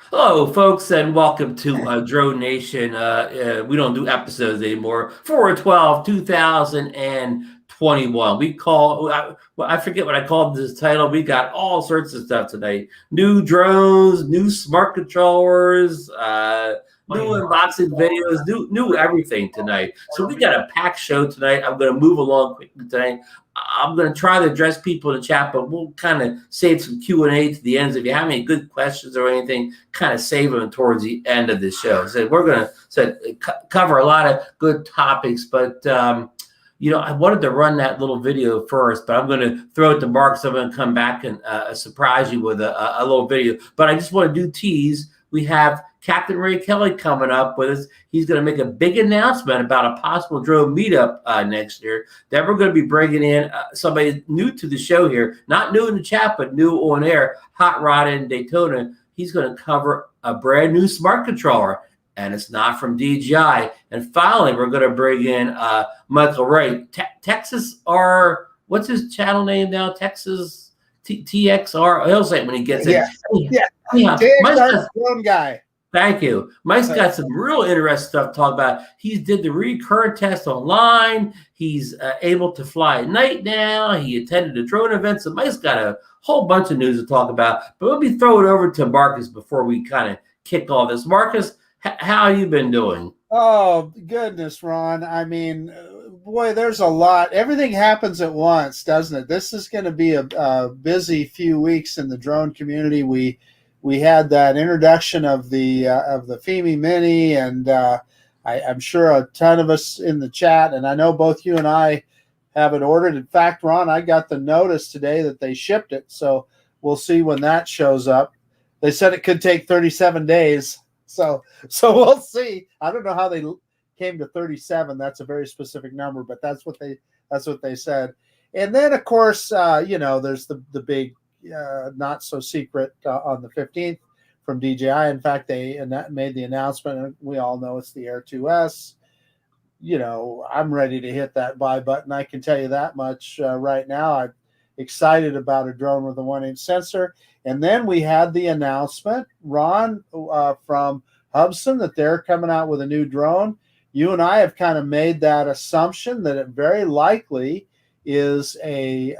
Hello, folks, and welcome to DroneNation. We don't do episodes anymore. 4/12, 2021. I forget what I called this title. We got all sorts of stuff today. New drones, new smart controllers, new unboxing videos, new everything tonight. So we got a packed show tonight. I'm going to move along quickly tonight. I'm going to try to address people in the chat, but we'll kind of save some Q&A to the end. If you have any good questions or anything, kind of save them towards the end of the show. So we're going to cover a lot of good topics, but I wanted to run that little video first, but I'm going to throw it to Mark, so I'm going to come back and surprise you with a little video. But I just want to do tease. We have Captain Ray Kelly coming up with us. He's going to make a big announcement about a possible drone meetup next year. Then we're going to be bringing in somebody new to the show here, not new in the chat, but new on air, Hot Rod in Daytona. He's going to cover a brand new smart controller, and it's not from DJI. And finally, we're going to bring in Michael Wright. Texas R, what's his channel name now? Texas TXR. He'll say it when he gets it. Yeah. TXR drone guy. Thank you. Mike's got some real interesting stuff to talk about. He did the recurrent test online. He's able to fly at night now. He attended a drone event. So Mike's got a whole bunch of news to talk about. But let me throw it over to Marcus before we kind of kick all this. Marcus, how you been doing? Oh, goodness, Ron. I mean, boy, there's a lot. Everything happens at once, doesn't it? This is going to be a busy few weeks in the drone community. We had that introduction of the Fimi Mini, and I'm sure a ton of us in the chat, and I know both you and I have it ordered. In fact, Ron, I got the notice today that they shipped it, so we'll see when that shows up. They said it could take 37 days, so we'll see. I don't know how they came to 37. That's a very specific number, but that's what they said. And then, of course, there's the big not so secret on the 15th from DJI. In fact, they made the announcement, and we all know it's the Air 2S. I'm ready to hit that buy button. I can tell you that much right now. I'm excited about a drone with a 1-inch sensor. And then we had the announcement, Ron, from Hubsan, that they're coming out with a new drone. You and I have kind of made that assumption that it very likely is a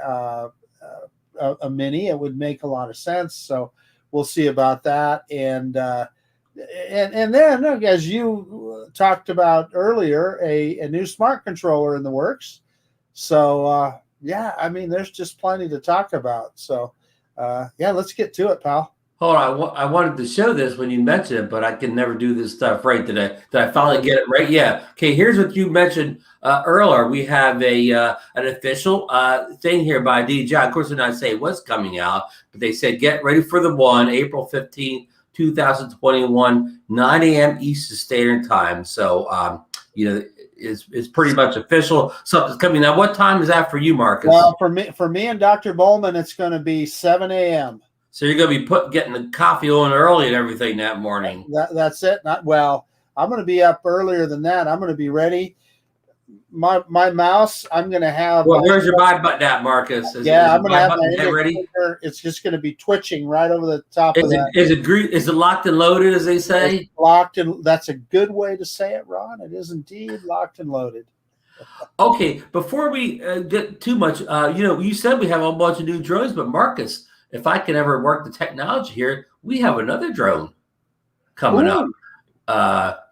mini. It would make a lot of sense. So we'll see about that. And then, as you talked about earlier, a new smart controller in the works. So I mean, there's just plenty to talk about. So let's get to it, pal. Hold on, I wanted to show this when you mentioned it, but I can never do this stuff right. Did I finally get it right? Yeah. Okay, here's what you mentioned earlier. We have an official thing here by DJI. Of course, they're not saying what's coming out, but they said get ready for the one, April 15th, 2021, 9 a.m. Eastern Standard Time. So, it's pretty much official. Something's coming. Now, what time is that for you, Marcus? Well, for me and Dr. Bowman, it's going to be 7 a.m. So you're going to be getting the coffee on early and everything that morning. That's it. I'm going to be up earlier than that. I'm going to be ready. My mouse, I'm going to have. Well, where's your buy button at, Marcus? I'm going to have my ready. It's just going to be twitching right over the top of that. Is it locked and loaded, as they say? It's locked and that's a good way to say it, Ron. It is indeed locked and loaded. Okay, before we get too much, you said we have a bunch of new drones, but Marcus, if I can ever work the technology here, we have another drone coming up.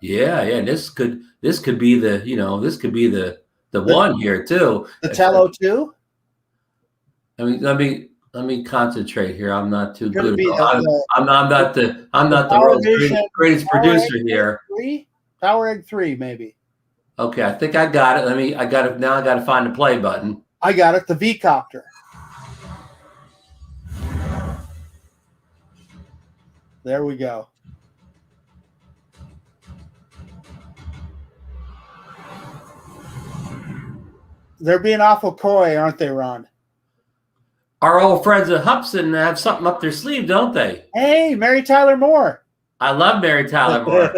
This could be the one here too. The Tello 2. I mean, let me concentrate here. I'm not too good. I'm not the greatest producer here. Power Egg 3, maybe. Okay, I think I got it. I got to find the play button. I got it. The V-Copter. There we go. They're being awful coy, aren't they, Ron? Our old friends at Hubsan have something up their sleeve, don't they? Hey, Mary Tyler Moore. I love Mary Tyler Moore.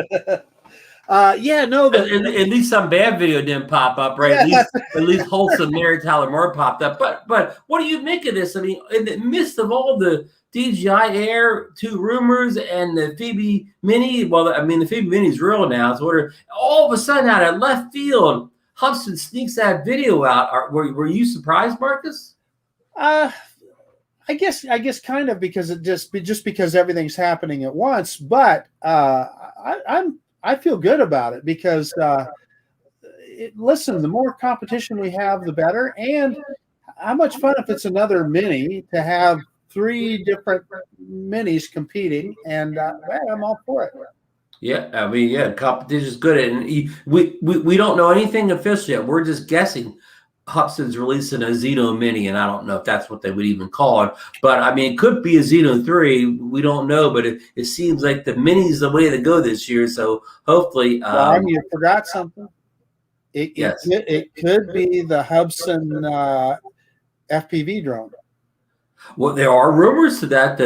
Yeah, no, At least some bad video didn't pop up, right? yeah. At least wholesome Mary Tyler Moore popped up. But what do you make of this? I mean, in the midst of all the DJI Air 2 rumors and the Fimi Mini, well, I mean, the Fimi Mini is real now. So all of a sudden, out of left field, Hubsan sneaks that video out. Were you surprised, Marcus? I guess kind of, because it just because everything's happening at once. But I feel good about it because listen, the more competition we have, the better. And how much fun if it's another mini to have 3 different minis competing, and I'm all for it. Yeah, I mean, yeah, competition is good, and we don't know anything official yet. We're just guessing. Hubsan's releasing a Zino Mini, and I don't know if that's what they would even call it. But I mean, it could be a Zino 3. We don't know, but it seems like the Mini's the way to go this year. So hopefully, Ron, you forgot something. Yes. It could be the Hubsan FPV drone. Well, there are rumors to that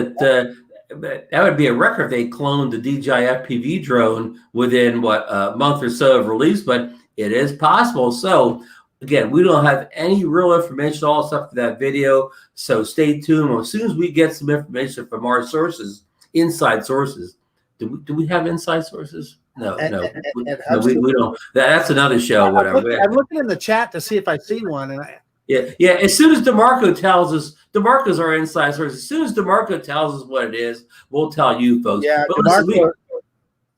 would be a record if they cloned the DJI FPV drone within a month or so of release, but it is possible. So again, we don't have any real information, all stuff for that video. So stay tuned. As soon as we get some information from our sources, inside sources, do we have inside sources? No, we don't. That's another show. Whatever. I'm looking in the chat to see if I see one, and yeah. As soon as DeMarco tells us, DeMarco's our inside source. As soon as DeMarco tells us what it is, we'll tell you folks. Yeah, but DeMarco,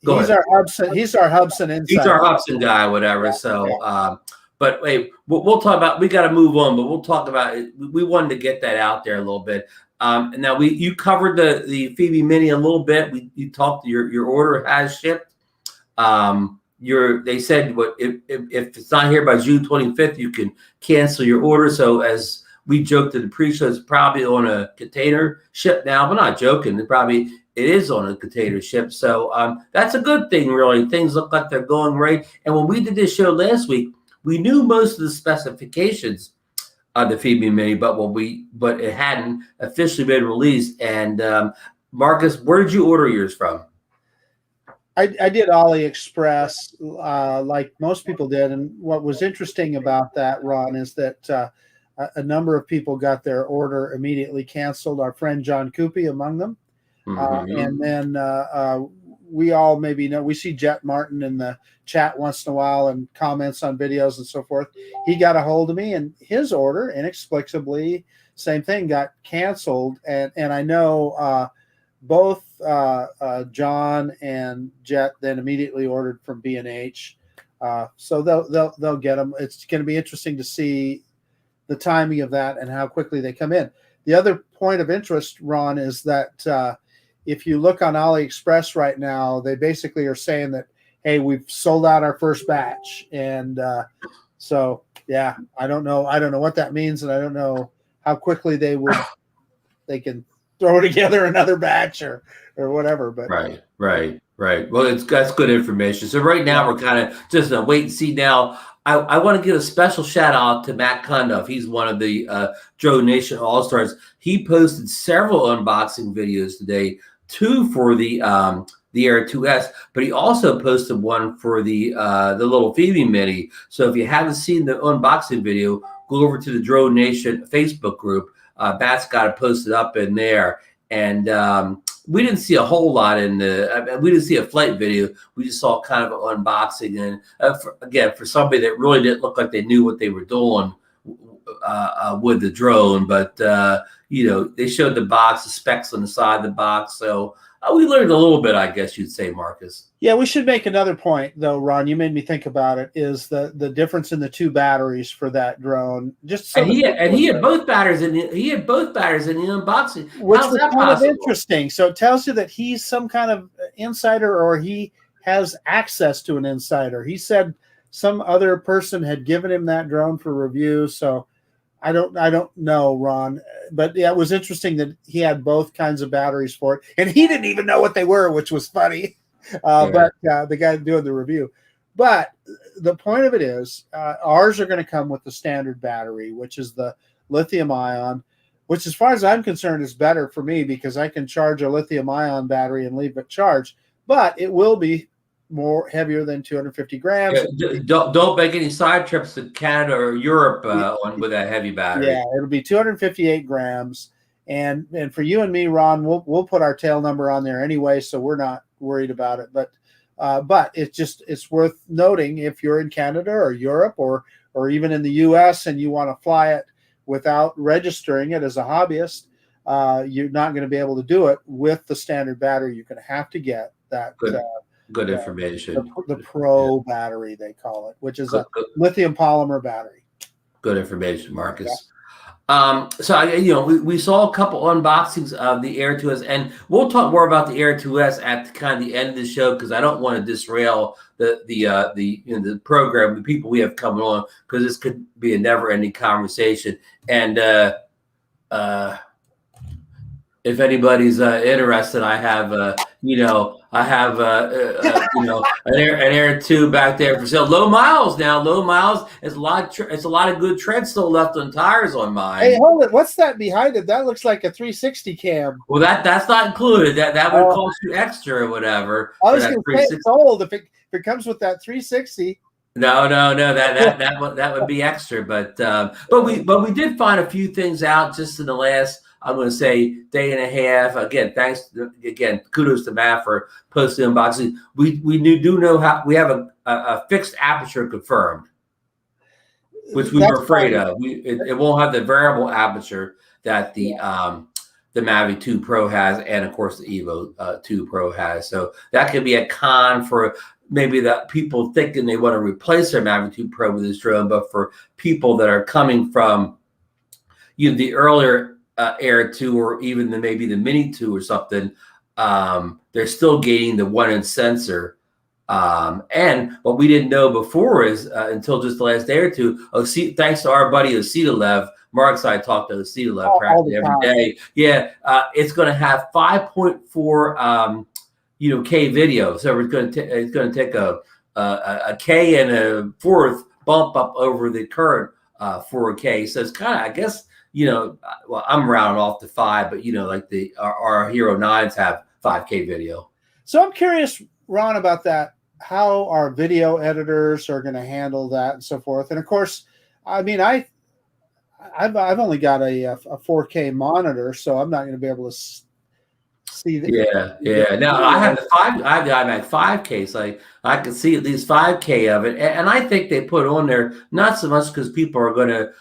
listen, he's our Hubsan. He's our Hubsan insider. He's our Hubsan guy, whatever. So, but hey, we'll talk about. We got to move on, but we'll talk about it. We wanted to get that out there a little bit. And now you covered the Fimi Mini a little bit. You talked. Your order has shipped. They said if it's not here by June 25th, you can cancel your order. So as we joked in the pre-show, it's probably on a container ship now. We're not joking. It is on a container ship. So that's a good thing, really. Things look like they're going right. And when we did this show last week, we knew most of the specifications of the Fimi Mini, but it hadn't officially been released. And Marcus, where did you order yours from? I did AliExpress, like most people did. And what was interesting about that, Ron, is that a number of people got their order immediately canceled. Our friend John Coopy among them. And then we all maybe know, we see Jet Martin in the chat once in a while and comments on videos and so forth. He got a hold of me, and his order inexplicably, same thing, got canceled. And I know both John and Jet then immediately ordered from B&H. So they'll get them. It's going to be interesting to see the timing of that and how quickly they come in. The other point of interest, Ron, is that if you look on AliExpress right now, they basically are saying that, hey, we've sold out our first batch. And so, yeah, I don't know what that means, and I don't know how quickly they can throw together another batch or whatever. But right. Well, that's good information. So right now we're kind of just a wait and see. Now I want to give a special shout out to Matt Conduff. He's one of the DroneNation All-Stars. He posted several unboxing videos today, 2 for the Air 2S, but he also posted one for the little Fimi Mini. So if you haven't seen the unboxing video, go over to the DroneNation Facebook group. Matt's got it posted up in there. And we didn't see a whole lot we didn't see a flight video. We just saw kind of an unboxing. And for somebody that really didn't look like they knew what they were doing with the drone, but they showed the box, the specs on the side of the box. So we learned a little bit, I guess you'd say, Marcus. Yeah, we should make another point, though, Ron. You made me think about it. Is the difference in the 2 batteries for that drone? He had both batteries in the unboxing. Which was kind of interesting. So it tells you that he's some kind of insider, or he has access to an insider. He said some other person had given him that drone for review. So I don't know, Ron, but yeah, it was interesting that he had both kinds of batteries for it, and he didn't even know what they were, which was funny. But the guy doing the review. But the point of it is, ours are going to come with the standard battery, which is the lithium ion, which, as far as I'm concerned, is better for me because I can charge a lithium ion battery and leave it charged. But it will be more heavier than 250 grams. Yeah, don't make any side trips to Canada or Europe with that heavy battery. Yeah, it'll be 258 grams. And for you and me, Ron, we'll put our tail number on there anyway, so we're not worried about it. But it's worth noting, if you're in Canada or Europe or even in the U.S. and you want to fly it without registering it as a hobbyist, you're not going to be able to do it with the standard battery. You're going to have to get that good information. The Pro battery, they call it, which is a lithium polymer battery. Good information, Marcus. Yeah. So we saw a couple unboxings of the Air 2S, and we'll talk more about the Air 2S at kind of the end of the show, because I don't want to disrail the program, the people we have coming on, because this could be a never-ending conversation. And if anybody's interested, I have an Air 2 back there for sale. Low miles now. Low miles. It's a lot of good tread still left on tires on mine. Hey, hold it. What's that behind it? That looks like a 360 cam. Well, that's not included. That would cost you extra or whatever. I was going to say it's old if it comes with that 360. No. That would be extra. But we did find a few things out just in the last, I'm going to say, day and a half. Again, kudos to Matt for posting unboxing. We do know how we have a fixed aperture confirmed, which we were afraid of. It won't have the variable aperture that the Mavic 2 Pro has, and of course the Evo 2 Pro has. So that could be a con for maybe that people thinking they want to replace their Mavic 2 Pro with this drone, but for people that are coming from the earlier Air 2 or even maybe the Mini 2 or something, they're still gaining the 1-inch sensor. And what we didn't know before is until just the last day or two, thanks to our buddy Autel, Mark's I talk to Autel practically every day. Yeah, it's going to have 5.4 K video, so it's going to take a K and a fourth bump up over the current 4K. So it's kind of, I guess, well, I'm rounding off to 5, but like our Hero 9s have 5K video. So I'm curious, Ron, about that. How our video editors are going to handle that and so forth. And of course, I mean, I've only got a 4K monitor, so I'm not going to be able to see the. Yeah. Now I have I'm at 5K, so I can see at least 5K of it, and I think they put on there not so much because people are going to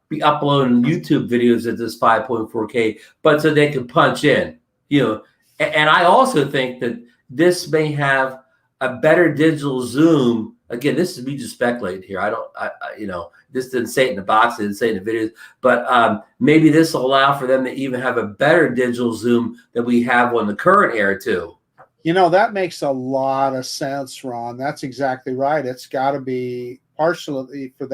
be uploading YouTube videos at this 5.4K, but so they can punch in, And I also think that this may have a better digital zoom. Again, this is me just speculating here. This didn't say it in the box, it didn't say it in the videos, but maybe this will allow for them to even have a better digital zoom than we have on the current Air 2. That makes a lot of sense, Ron. That's exactly right. It's got to be partially for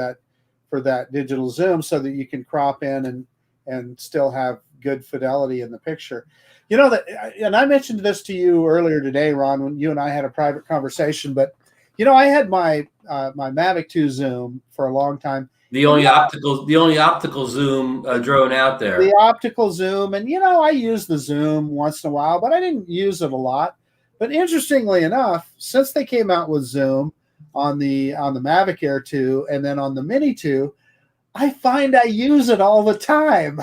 that digital zoom so that you can crop in and still have good fidelity in the picture. And I mentioned this to you earlier today, Ron, when you and I had a private conversation, but I had my Mavic 2 zoom for a long time. The only optical zoom drone out there. The optical zoom, and I use the zoom once in a while, but I didn't use it a lot. But interestingly enough, since they came out with zoom on the Mavic Air 2 and then on the Mini 2, I find I use it all the time.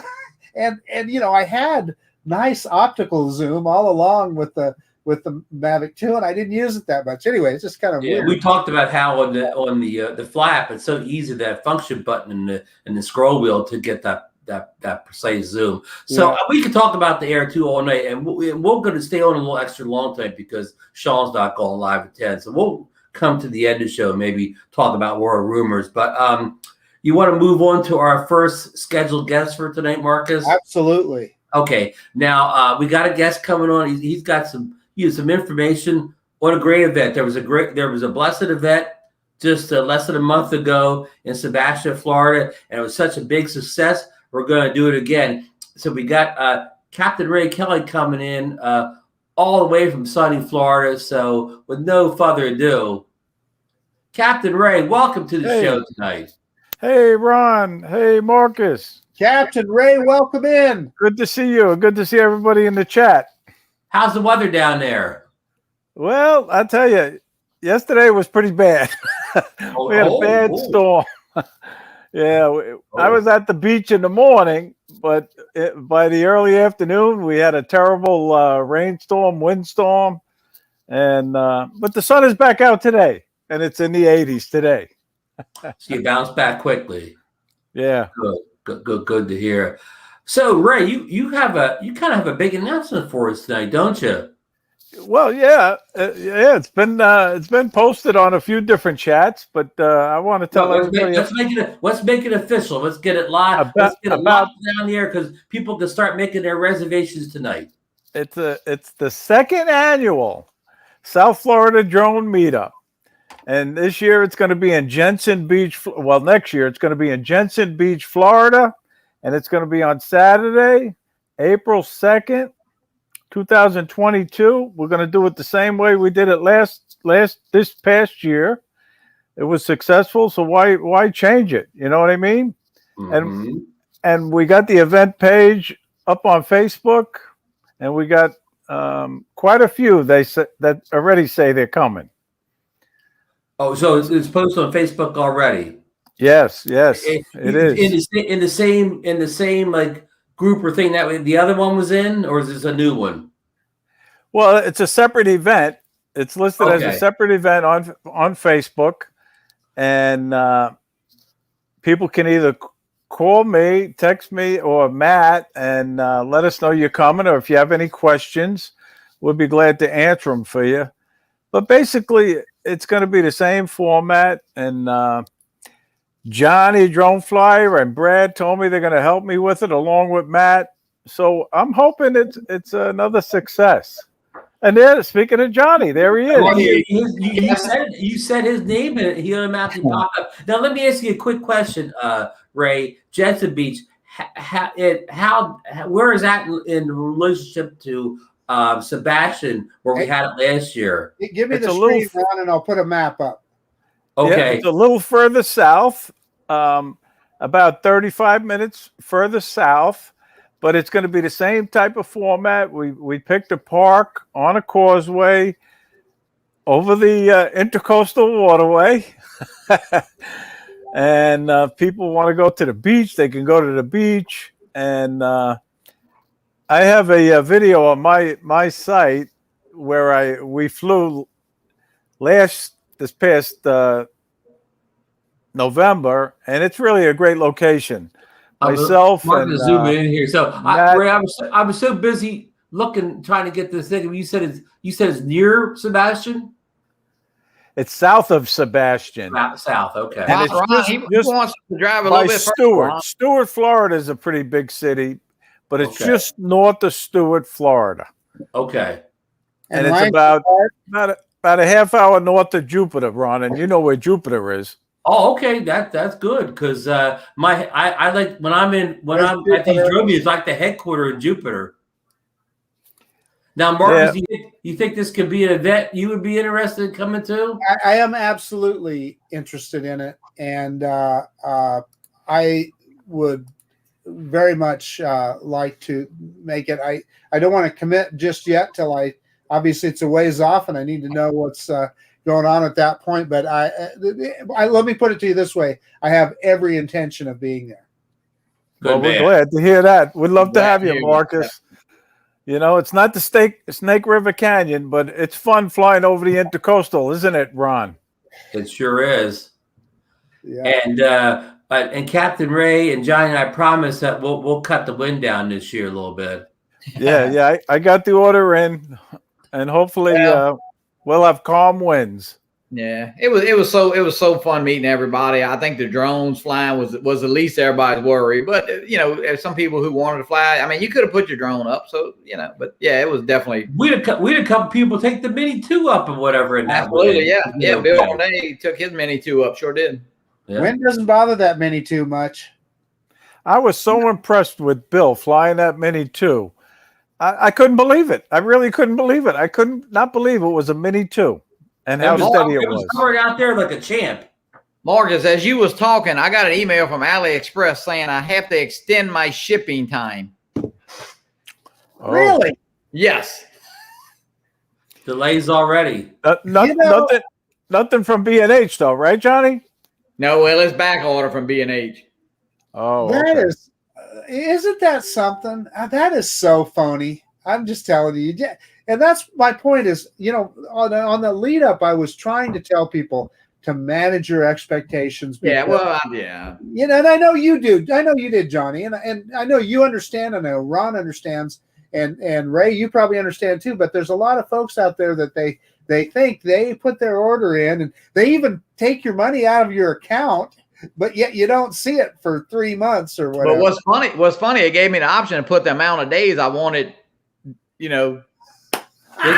and I had nice optical zoom all along with the Mavic 2, and I didn't use it that much. Anyway, it's just kind of weird. We talked about how on the flap, it's so easy, that function button and the scroll wheel to get that precise zoom. So we could talk about the Air 2 all night, and we're going to stay on a little extra long time because Sean's not going live at 10. So we'll come to the end of the show and maybe talk about more rumors. But you want to move on to our first scheduled guest for tonight, Marcus? Absolutely. Okay. Now we got a guest coming on. He's got some information on a great event. There was a blessed event just less than a month ago in Sebastian, Florida, and it was such a big success. We're going to do it again. So we got Captain Ray Kelly coming in all the way from sunny Florida. So with no further ado, Captain Ray, welcome to the show tonight. Hey, Ron. Hey, Marcus. Captain Ray, welcome in. Good to see you. Good to see everybody in the chat. How's the weather down there? Well, I tell you, yesterday was pretty bad. We had a bad storm. Yeah, I was at the beach in the morning, but by the early afternoon, we had a terrible rainstorm, windstorm, and but the sun is back out today, and it's in the 80s today. So you bounce back quickly. Yeah. Good to hear. So Ray, you kind of have a big announcement for us tonight, don't you? Well, yeah, it's been posted on a few different chats, but I want to tell everybody. Let's make it official. Let's get it live. Let's get it locked down here because people can start making their reservations tonight. It's the second annual South Florida Drone Meetup, and this year it's going to be in Jensen Beach. Well, next year it's going to be in Jensen Beach, Florida, and it's going to be on Saturday, April 2nd. 2022. We're going to do it the same way we did it this past year. It was successful, so why change it? You know what I mean? Mm-hmm. And we got the event page up on Facebook, and we got quite a few that already say they're coming. Oh, so it's posted on Facebook already? Yes, it is. In the same like group or thing that the other one was in, or is this a new one? Well, it's a separate event. It's listed as a separate event on Facebook, and people can either call me, text me, or Matt, and let us know you're coming, or if you have any questions, we'll be glad to answer them for you. But basically, it's going to be the same format, and Johnny Drone Flyer and Brad told me they're going to help me with it along with Matt. So I'm hoping it's another success. And then speaking of Johnny, there he is. Well, you said his name and he automatically popped up. Now let me ask you a quick question, Ray. Jensen Beach, where is that in relationship to Sebastian, where we had it last year? Give me the screen, Ron, and I'll put a map up. Okay. Yeah, it's a little further south, about 35 minutes further south, but it's going to be the same type of format. We picked a park on a causeway over the intercoastal waterway. And people want to go to the beach, they can go to the beach. And I have a video on my site where we flew this past November, and it's really a great location. Myself Mark and zoom in here. So Ray, I was so busy trying to get this thing. You said it's near Sebastian. It's south of Sebastian. South, okay. And it's he wants to drive a little bit further. Stewart, Florida is a pretty big city, but it's just north of Stewart, Florida. Okay. And it's about a half hour north of Jupiter, Ron, and you know where Jupiter is. Oh, okay. That's good because I like when I'm at these drone meetings, like the headquarters in Jupiter. Now, Marcus, you think this could be an event you would be interested in coming to? I am absolutely interested in it, and I would very much like to make it. I don't want to commit just yet till obviously it's a ways off, and I need to know what's going on at that point. But let me put it to you this way: I have every intention of being there. Well, we're glad to hear that. We'd love to have you, Marcus. You know, it's not the Snake River Canyon, but it's fun flying over the intercoastal, isn't it, Ron? It sure is. Yeah. And Captain Ray and Johnny and I promise that we'll cut the wind down this year a little bit. Yeah. I got the order in, and hopefully we'll have calm winds. Yeah, it was so fun meeting everybody. I think the drones flying was at least everybody's worry. But you know, if some people who wanted to fly, I mean, you could have put your drone up. So you know, but yeah, it was definitely. We had a couple people take the Mini 2 up and whatever. And absolutely, yeah. Bill Day took his Mini 2 up. Sure did. Yeah. Wind doesn't bother that Mini too much. I was so impressed with Bill flying that Mini 2. I couldn't believe it. I really couldn't believe it. I couldn't not believe it was a Mini 2. And how steady it was. Coming out there like a champ. Marcus, as you was talking, I got an email from AliExpress saying I have to extend my shipping time. Oh. Really? Yes. Delays already. Nothing nothing from B&H though, right, Johnny? No, well, it's back order from B&H. Oh, That okay. isn't that something? That is so phony. I'm just telling you. Yeah. And that's my point is, on the lead up, I was trying to tell people to manage your expectations. Yeah, because, well, yeah. and I know you do. I know you did, Johnny. And I know you understand. I know Ron understands. And Ray, you probably understand too. But there's a lot of folks out there that they think they put their order in and they even take your money out of your account, but yet you don't see it for 3 months or whatever. But what's funny, it gave me the option to put the amount of days I wanted, They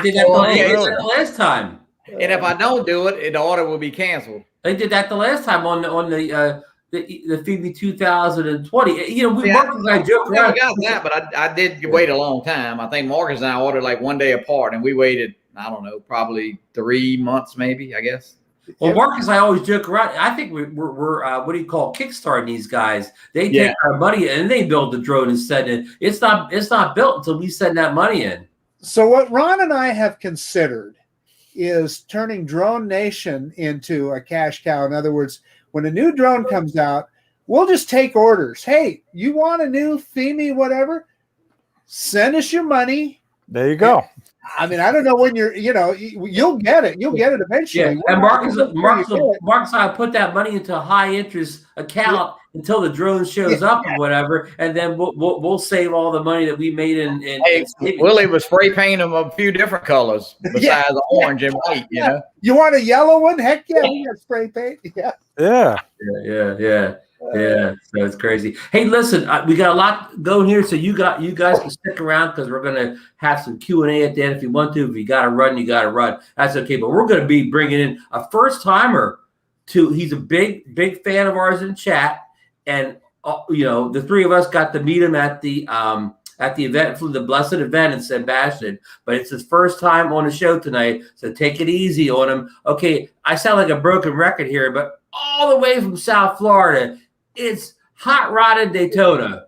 did that the last time. And if I don't do it, the order will be canceled. They did that the last time on the Fimi 2020. Marcus and I joke around. I got that, but I did wait a long time. I think Marcus and I ordered like 1 day apart, and we waited, I don't know, probably 3 months, maybe, I guess. Well, Marcus and I always joke around. I think we're what do you call kickstarting these guys? They take our money and they build the drone and send it. It's not built until we send that money in. So what Ron and I have considered is turning DroneNation into a cash cow. In other words, when a new drone comes out, we'll just take orders. Hey, you want a new Fimi, whatever? Send us your money. There you go. I mean, I don't know when you'll get it. You'll get it eventually. Yeah. And Marcus and I put that money into a high interest account until the drone shows up or whatever, and then we'll save all the money that we made in Willie was spray painting them a few different colors besides the orange and white. You want a yellow one? Heck yeah, we got spray paint. Yeah. So it's crazy. Hey, listen, we got a lot going here, so you guys can stick around because we're gonna have some Q&A at the end if you want to. If you gotta run, you gotta run. That's okay. But we're gonna be bringing in a first timer. He's a big fan of ours in chat, and the three of us got to meet him at the event, for the blessed event in Sebastian. But it's his first time on the show tonight, so take it easy on him. Okay, I sound like a broken record here, but all the way from South Florida. It's Hot Rod in Daytona.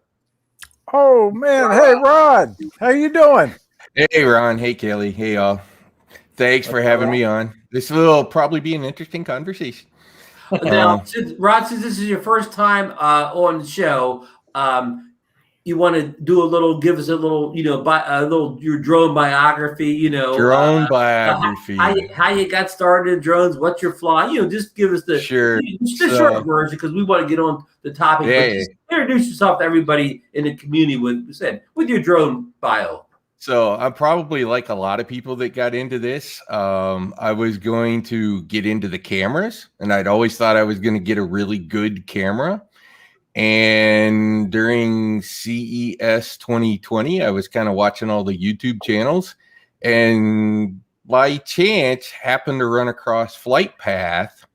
Oh man! Hey Rod, how you doing? Hey Ron. Hey Kelly. Hey y'all. Thanks for having me on. This will probably be an interesting conversation. Now, Rod, since this is your first time on the show, you want to give us a little, your drone biography, drone biography, how you got started in drones, what's your fly, just give us the short version because we want to get on the topic. Just introduce yourself to everybody in the community with your drone bio. So I'm probably like a lot of people that got into this. I was going to get into the cameras, and I'd always thought I was going to get a really good camera. And during CES 2020, I was kind of watching all the YouTube channels, and by chance happened to run across Flight Path,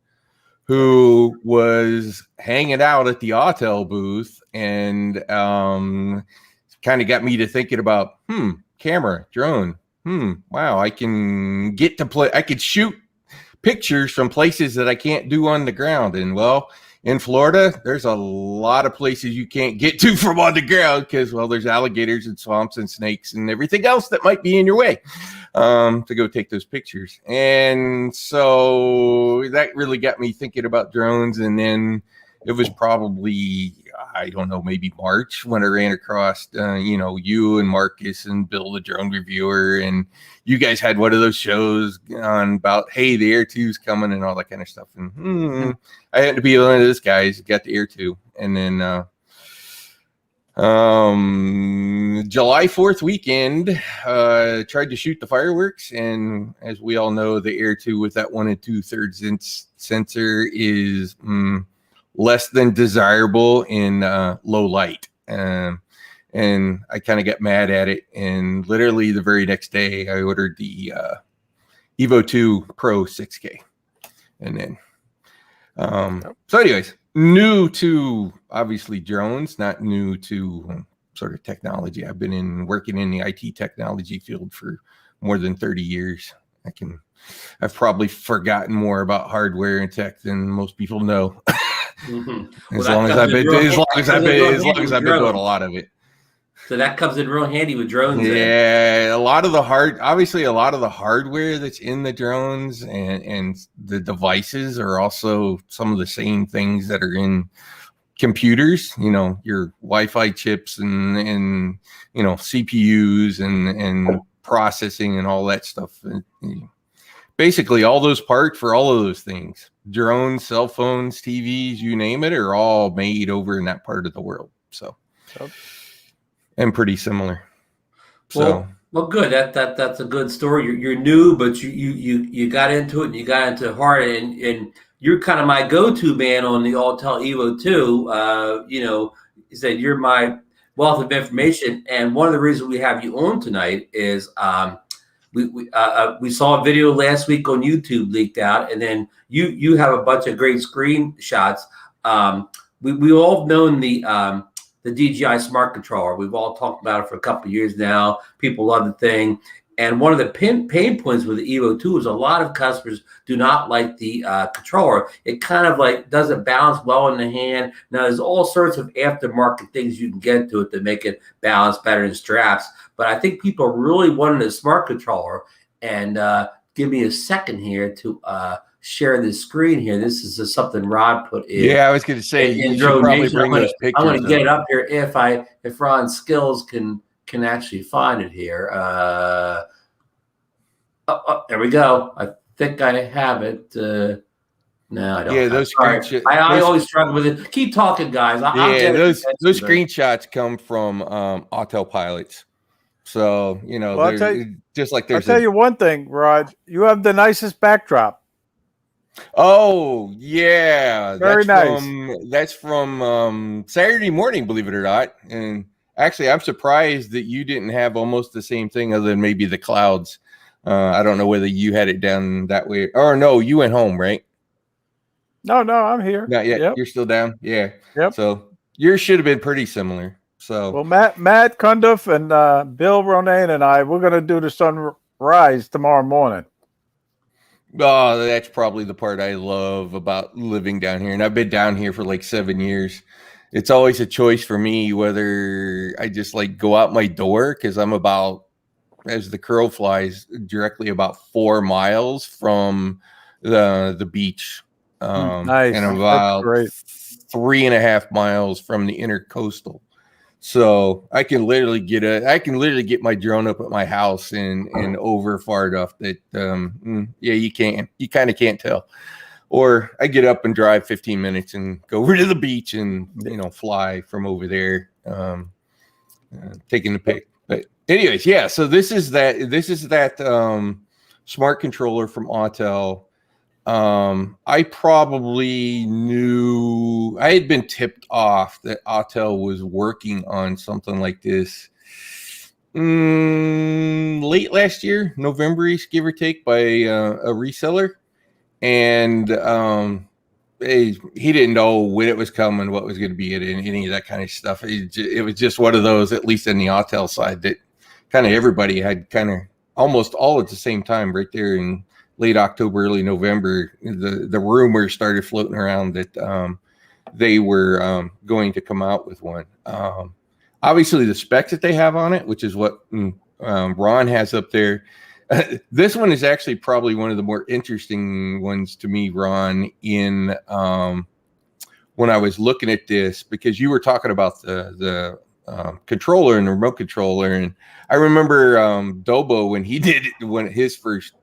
who was hanging out at the Autel booth, and kind of got me to thinking about, camera, drone. Wow, I can get to play. I could shoot pictures from places that I can't do on the ground. And well, in Florida, there's a lot of places you can't get to from on the ground because, well, there's alligators and swamps and snakes and everything else that might be in your way to go take those pictures. And so that really got me thinking about drones. And then it was probably, I don't know, maybe March when I ran across, you and Marcus and Bill, the drone reviewer, and you guys had one of those shows on about, hey, the Air 2's coming and all that kind of stuff. And I had to be one of those guys who got the Air 2. And then July 4th weekend, tried to shoot the fireworks. And as we all know, the Air 2 with that 1 2/3" sensor is less than desirable in low light. And I kind of got mad at it. And literally the very next day, I ordered the EVO 2 Pro 6K. And then, so anyways, new to obviously drones, not new to sort of technology. I've been working in the IT technology field for more than 30 years. I've probably forgotten more about hardware and tech than most people know. As long as I've been doing a lot of it. So that comes in real handy with drones. Yeah, obviously a lot of the hardware that's in the drones and the devices are also some of the same things that are in computers, your Wi-Fi chips and CPUs and processing and all that stuff. Basically all those parts for all of those things, drones, cell phones, TVs, you name it, are all made over in that part of the world. So and pretty similar. Well, good. That's a good story. You're new, but you got into it and you got into it hard, and you're kind of my go-to man on the Autel EVO 2. You said you're my wealth of information, and one of the reasons we have you on tonight is we saw a video last week on YouTube leaked out, and then you have a bunch of great screenshots. We all have known the DJI Smartcontroller. We've all talked about it for a couple of years now. People love the thing. And one of the pain points with the EVO 2 is a lot of customers do not like the controller. It kind of like doesn't balance well in the hand. Now, there's all sorts of aftermarket things you can get to it to make it balance better than straps. But I think people really wanted a smart controller. And give me a second here to share the screen here. This is something Rod put in. Yeah, I was going to say you should probably bring those pictures. I'm going to get it up here if Ron's skills can actually find it here. There we go. I think I have it. No, I don't. Yeah, those screenshots. I always struggle with it. Keep talking, guys. Those screenshots come from Autel pilots. So I'll tell you one thing, Rod. You have the nicest backdrop. Oh yeah, very nice. That's from Saturday morning, believe it or not. And actually, I'm surprised that you didn't have almost the same thing, other than maybe the clouds. I don't know whether you had it down that way, or no, you went home, right? No, I'm here. Not yet. Yep. You're still down. Yeah. Yep. So yours should have been pretty similar. So well, Matt Cundiff and Bill Ronayne and we're going to do the sunrise tomorrow morning. Oh, that's probably the part I love about living down here. And I've been down here for like 7 years. It's always a choice for me whether I just like go out my door, because I'm about, as the crow flies, directly about 4 miles from the beach. Nice. And about 3.5 miles from the intercoastal. So I can literally get my drone up at my house and over far enough that you kind of can't tell. Or I get up and drive 15 minutes and go over to the beach and fly from over there, taking the pic. But anyways, yeah. So this is that smart controller from Autel. I probably knew, I had been tipped off that Autel was working on something like this late last year, November-ish, give or take, by a reseller. And he didn't know when it was coming, what was going to be it, and any of that kind of stuff. It was just one of those, at least in the Autel side, that kind of everybody had kind of almost all at the same time right there in late October, early November. The rumors started floating around that they were going to come out with one. Obviously, the specs that they have on it, which is what Ron has up there. This one is actually probably one of the more interesting ones to me, Ron, in when I was looking at this, because you were talking about the controller and the remote controller. And I remember Dobo, when he did his first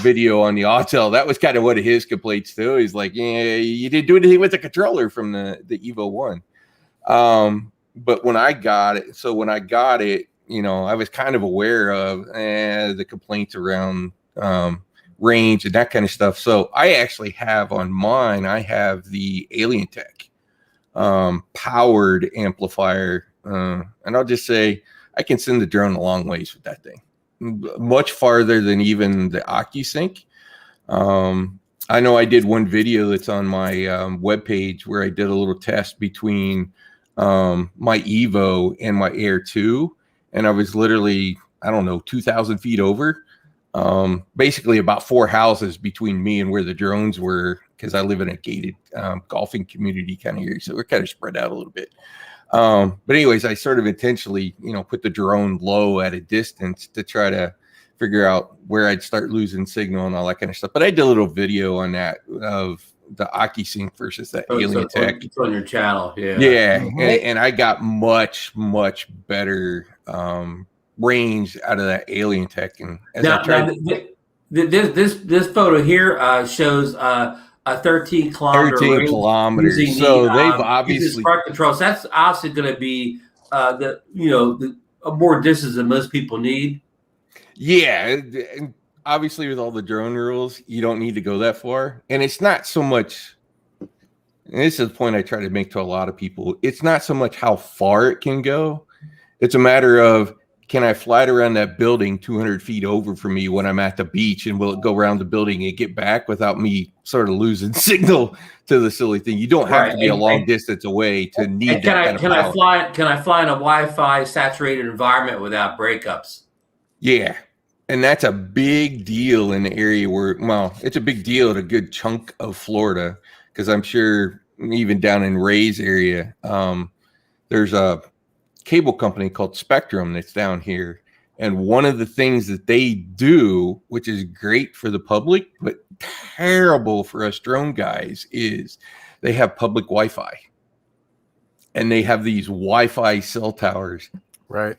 video on the Autel, that was kind of one of his complaints too. He's like, yeah, you didn't do anything with the controller from the EVO 1. But when I got it, I was kind of aware of the complaints around range and that kind of stuff. So I actually have on mine, I have the Alien Tech powered amplifier. And I'll just say I can send the drone a long ways with that thing. Much farther than even the OcuSync. I know I did one video that's on my webpage where I did a little test between my EVO and my Air 2. And I was literally, 2,000 feet over. Basically about 4 houses between me and where the drones were, because I live in a gated golfing community kind of area. So we're kind of spread out a little bit. But anyways, I sort of intentionally, put the drone low at a distance to try to figure out where I'd start losing signal and all that kind of stuff. But I did a little video on that of the AkiSync versus that Alien Tech. It's on your channel, yeah. Yeah, and I got much better range out of that Alien Tech. And as I tried, this photo here shows a 13-kilometer 13 kilometers. So they've obviously smart control. So that's obviously going to be the more distance than most people need. Yeah, and obviously with all the drone rules, you don't need to go that far. And it's not so much, and this is the point I try to make to a lot of people, it's not so much how far it can go. It's a matter of, can I fly it around that building 200 feet over from me when I'm at the beach, and will it go around the building and get back without me sort of losing signal to the silly thing? You don't have to be a long distance away to need that kind of power. Can I fly in a Wi-Fi saturated environment without breakups? Yeah. And that's a big deal in the area where, well, it's a big deal at a good chunk of Florida, because I'm sure even down in Ray's area, there's a cable company called Spectrum that's down here. And one of the things that they do, which is great for the public, but terrible for us drone guys, is they have public Wi-Fi. And they have these Wi-Fi cell towers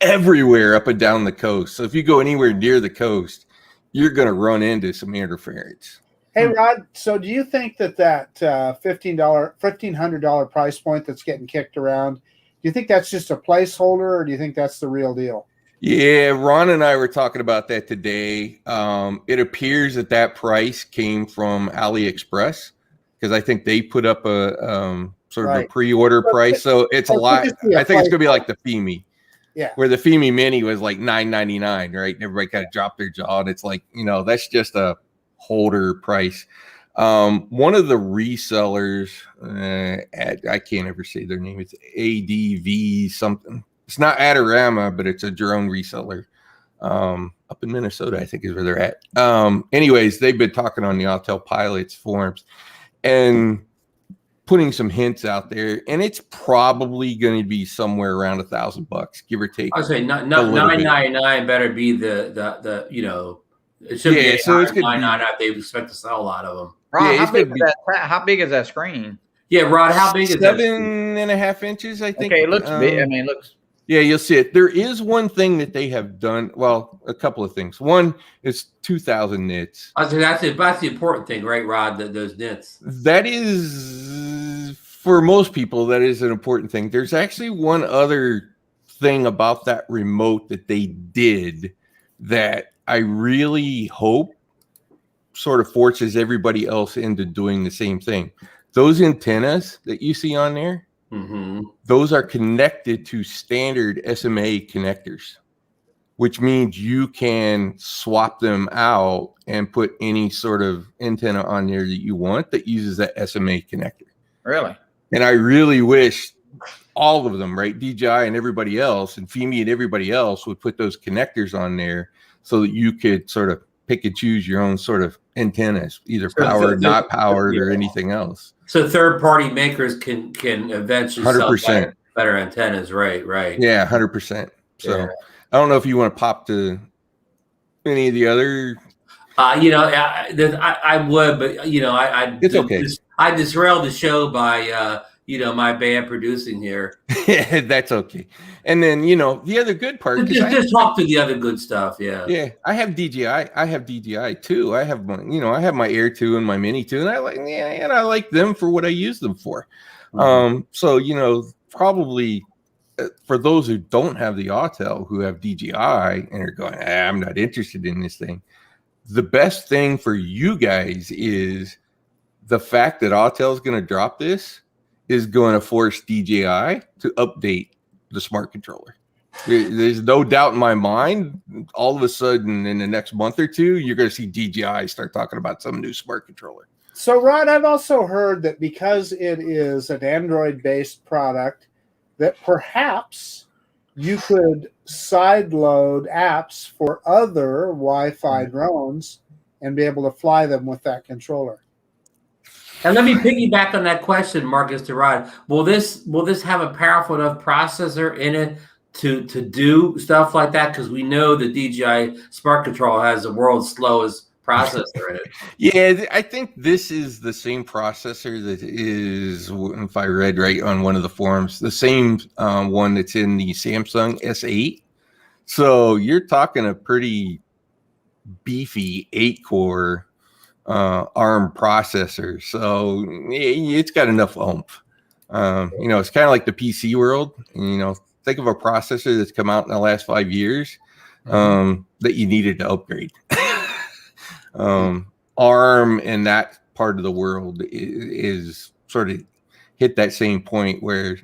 everywhere up and down the coast. So if you go anywhere near the coast, you're going to run into some interference. Hey, Rod, so do you think that $1,500 price point that's getting kicked around, do you think that's just a placeholder, or do you think that's the real deal? Yeah, Ron and I were talking about that today. It appears that price came from AliExpress, because I think they put up a sort of a pre-order price. So it's a lot. I think it's going to be like the Fimi. Yeah, where the Fimi Mini was like $9.99, right? And everybody kind of dropped their jaw, and it's like, that's just a holder price. One of the resellers, I can't ever say their name. It's ADV something. It's not Adorama, but it's a drone reseller up in Minnesota, I think is where they're at. Anyways, they've been talking on the Autel pilots forums and putting some hints out there, and it's probably going to be somewhere around $1,000, give or take. I would say $9.99 better be the it should be so it's $9.99 if they expect to sell a lot of them. Rod, how big is that screen? Yeah, Rod, how big is that? 7.5 inches, I think. Okay, it looks big. I mean, it looks. Yeah, you'll see it. There is one thing that they have done. Well, a couple of things. One is 2,000 nits. I say that's the important thing, right, Rod? Those nits. That is, for most people, that is an important thing. There's actually one other thing about that remote that they did that I really hope sort of forces everybody else into doing the same thing. Those antennas that you see on there, those are connected to standard SMA connectors, which means you can swap them out and put any sort of antenna on there that you want that uses that SMA connector. Really? And I really wish all of them, right, DJI and everybody else, and Fimi and everybody else, would put those connectors on there so that you could sort of pick and choose your own sort of antennas, either powered, not powered, or anything else. So third-party makers can eventually 100%. sell better antennas, right? Yeah, 100%. So I don't know if you want to pop to any of the other. I would, but it's okay. I derailed the show by my bad producing here. That's okay. And then, the other good part. Just talk to the other good stuff. Yeah. Yeah. I have DJI. I have DJI too. I have I have my Air 2 and my Mini 2, and I like them for what I use them for. So, probably for those who don't have the Autel, who have DJI and are going, I'm not interested in this thing. The best thing for you guys is the fact that Autel is going to drop this is going to force DJI to update the smart controller. There's no doubt in my mind, all of a sudden in the next month or two, you're going to see DJI start talking about some new smart controller. So, Rod, I've also heard that because it is an Android-based product, that perhaps you could sideload apps for other Wi-Fi drones and be able to fly them with that controller. And let me piggyback on that question, Marcus, to Rod. Will this have a powerful enough processor in it to do stuff like that? Because we know the DJI Smartcontroller has the world's slowest processor in it. Yeah, I think this is the same processor that is, if I read right on one of the forums, the same one that's in the Samsung S8. So you're talking a pretty beefy 8-core ARM processor. So it's got enough oomph. It's kind of like the PC world. Think of a processor that's come out in the last 5 years that you needed to upgrade. ARM in that part of the world is sort of hit that same point where,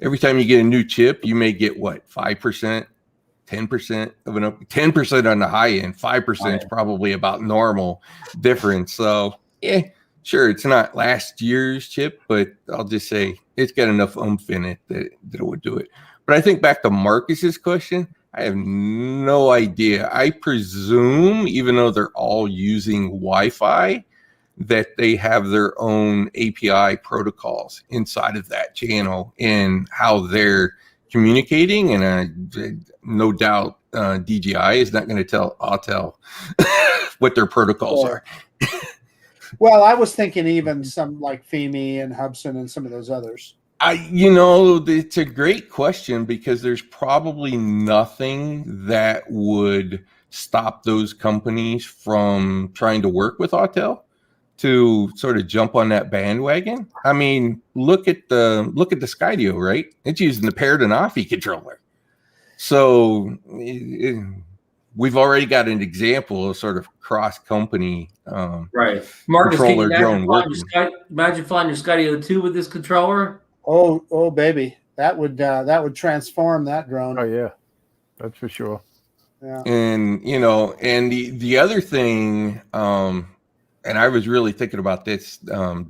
every time you get a new chip, you may get 5%, 10% of an 10% on the high end, 5% is probably about normal difference. So, sure, it's not last year's chip, but I'll just say it's got enough oomph in it that it would do it. But I think back to Marcus's question, I have no idea. I presume, even though they're all using Wi-Fi, that they have their own API protocols inside of that channel and how they're communicating. And no doubt DJI is not going to tell Autel what their protocols are. Well, I was thinking even some like Fimi and Hubsan and some of those others. It's a great question because there's probably nothing that would stop those companies from trying to work with Autel to sort of jump on that bandwagon. I mean, look at the Skydio, right? It's using the paired and offy controller. So we've already got an example of sort of cross-company right. Marcus, controller drone working. Imagine flying your Skydio 2 with this controller. Oh, baby, that would transform that drone. Oh yeah, that's for sure. Yeah. And and the other thing, and I was really thinking about this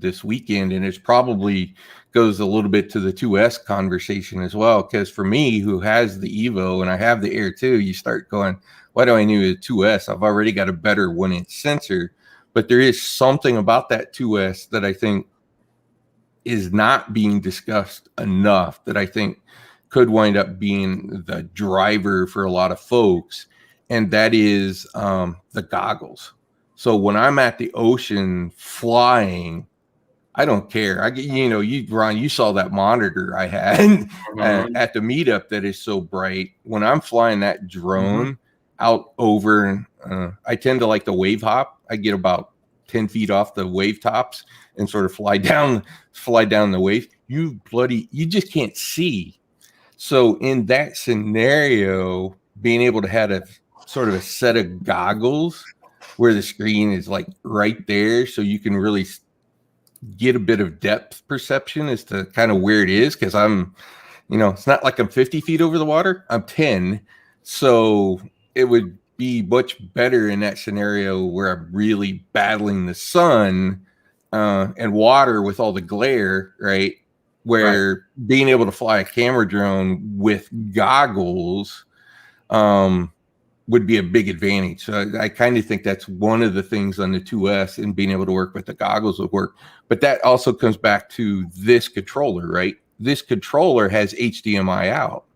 this weekend, and it probably goes a little bit to the 2S conversation as well. Because for me, who has the Evo and I have the Air 2, you start going, why do I need a 2S? I've already got a better 1-inch sensor, but there is something about that 2S that I think is not being discussed enough that I think could wind up being the driver for a lot of folks, and that is the goggles. So when I'm at the ocean flying, I don't care. Ron, you saw that monitor I had at the meetup that is so bright. When I'm flying that drone out over, I tend to like the wave hop. I get about 10 feet off the wave tops and sort of fly down the wave. You just can't see. So in that scenario, being able to have a sort of a set of goggles where the screen is like right there, so you can really get a bit of depth perception as to kind of where it is. Cause I'm, it's not like I'm 50 feet over the water, I'm 10. So it would be much better in that scenario where I'm really battling the sun and water with all the glare, right? Where being able to fly a camera drone with goggles would be a big advantage. So I kind of think that's one of the things on the 2S, and being able to work with the goggles would work. But that also comes back to this controller, right? This controller has HDMI out.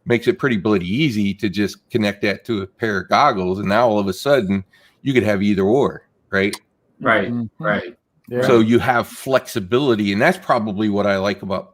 Makes it pretty bloody easy to just connect that to a pair of goggles, and now all of a sudden you could have either or, right? Right, right. Yeah. So you have flexibility, and that's probably what I like about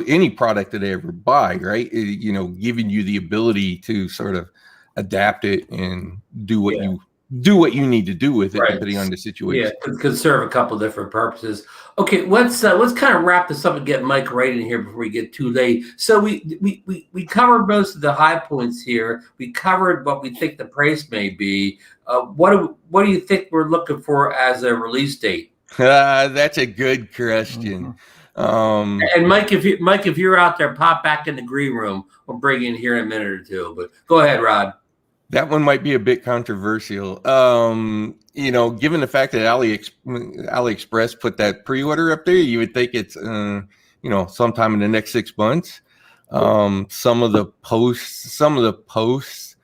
any product that I ever buy, right? Giving you the ability to sort of adapt it and do what you need to do with it, depending on the situation. Yeah, could serve a couple different purposes. Okay, let's kind of wrap this up and get Mike right in here before we get too late. So we covered most of the high points here. We covered what we think the price may be. What do you think we're looking for as a release date? That's a good question. And Mike, if you're out there, pop back in the green room. We'll bring you in here in a minute or two. But go ahead, Rod. That one might be a bit controversial. Given the fact that AliExpress put that pre-order up there, you would think it's sometime in the next 6 months. Some of the posts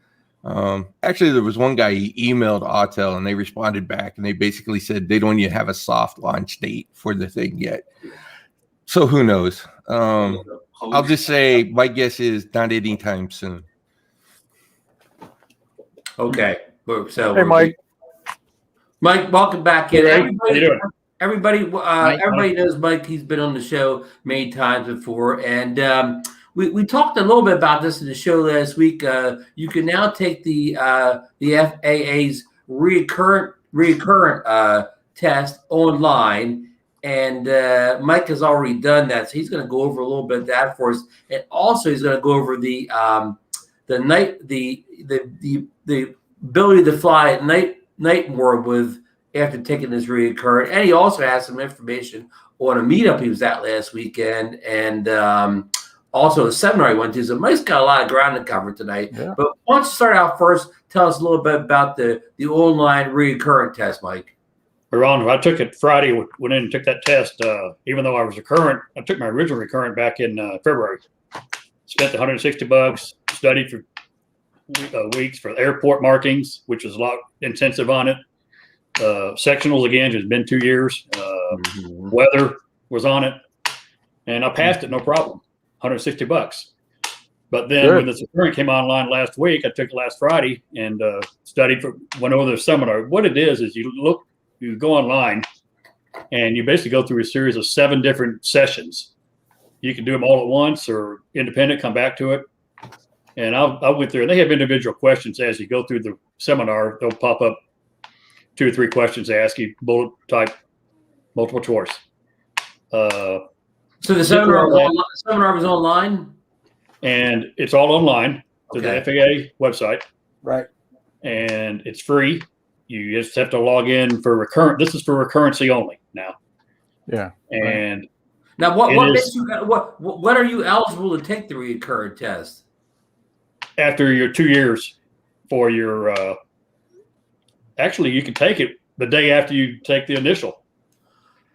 Actually, there was one guy, he emailed Autel and they responded back and they basically said they don't even have a soft launch date for the thing yet. So who knows? I'll just say my guess is not anytime soon. Okay. So Hey, Mike. Mike, welcome back in. Hey, how you doing? Everybody knows Mike. He's been on the show many times before, and we talked a little bit about this in the show last week. You can now take the FAA's recurrent test online, and Mike has already done that, so he's going to go over a little bit of that for us, and also he's going to go over the ability to fly at night more with after taking this recurrent, and he also has some information on a meetup he was at last weekend, and also a seminar he went to. So Mike's got a lot of ground to cover tonight. Yeah. But why don't you start out first? Tell us a little bit about the online recurrent test, Mike. Ron, I took it Friday. Went in and took that test. Even though I was recurrent, I took my original recurrent back in February. Spent $160. Studied for weeks for airport markings, which was a lot intensive on it. Sectionals again, it's been 2 years. Weather was on it, and I passed it no problem. $160. But then when this recurrent came online last week, I took it last Friday and went over the seminar. What it is you go online and you basically go through a series of 7 different sessions. You can do them all at once or independent, come back to it. And I went through, and they have individual questions as you go through the seminar. They'll pop up 2 or 3 questions they ask you, bullet type, multiple choice. So the seminar was online? And it's all online through the FAA website. Right. And it's free. You just have to log in for recurrent. This is for recurrency only now. Yeah. And now what makes you what are you eligible to take the recurrent test? After your 2 years for your actually you can take it the day after you take the initial.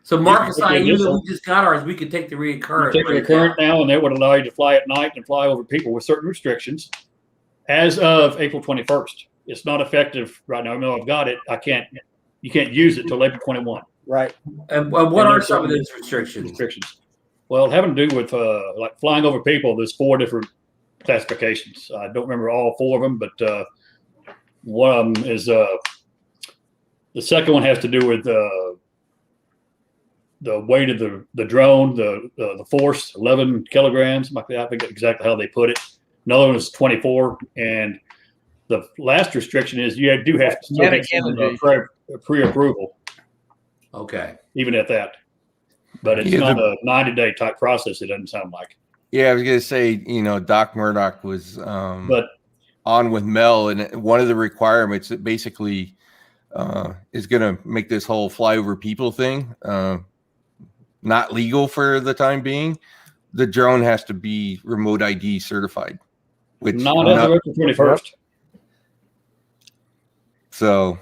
So Marcus and I, even though we just got ours, we could take the recurrent. Take the recurrent now, and that would allow you to fly at night and fly over people with certain restrictions. As of April 21st, it's not effective right now. I know I've got it. You can't use it till April 21. Right. And what are some of those restrictions? Well, having to do with like flying over people. There's 4 different classifications. I don't remember all 4 of them, but one of them is the second one has to do with the weight of the drone, the force, 11 kilograms, like that. I forget exactly how they put it. Another one is 24, and the last restriction is you do have to get pre-approval. Okay. Even at that, but it's not a 90-day type process. It doesn't sound like. Yeah, I was gonna say, Doc Murdoch was on with Mel, and one of the requirements that basically is gonna make this whole fly over people thing not legal for the time being. The drone has to be remote ID certified, which not as of April 21st. So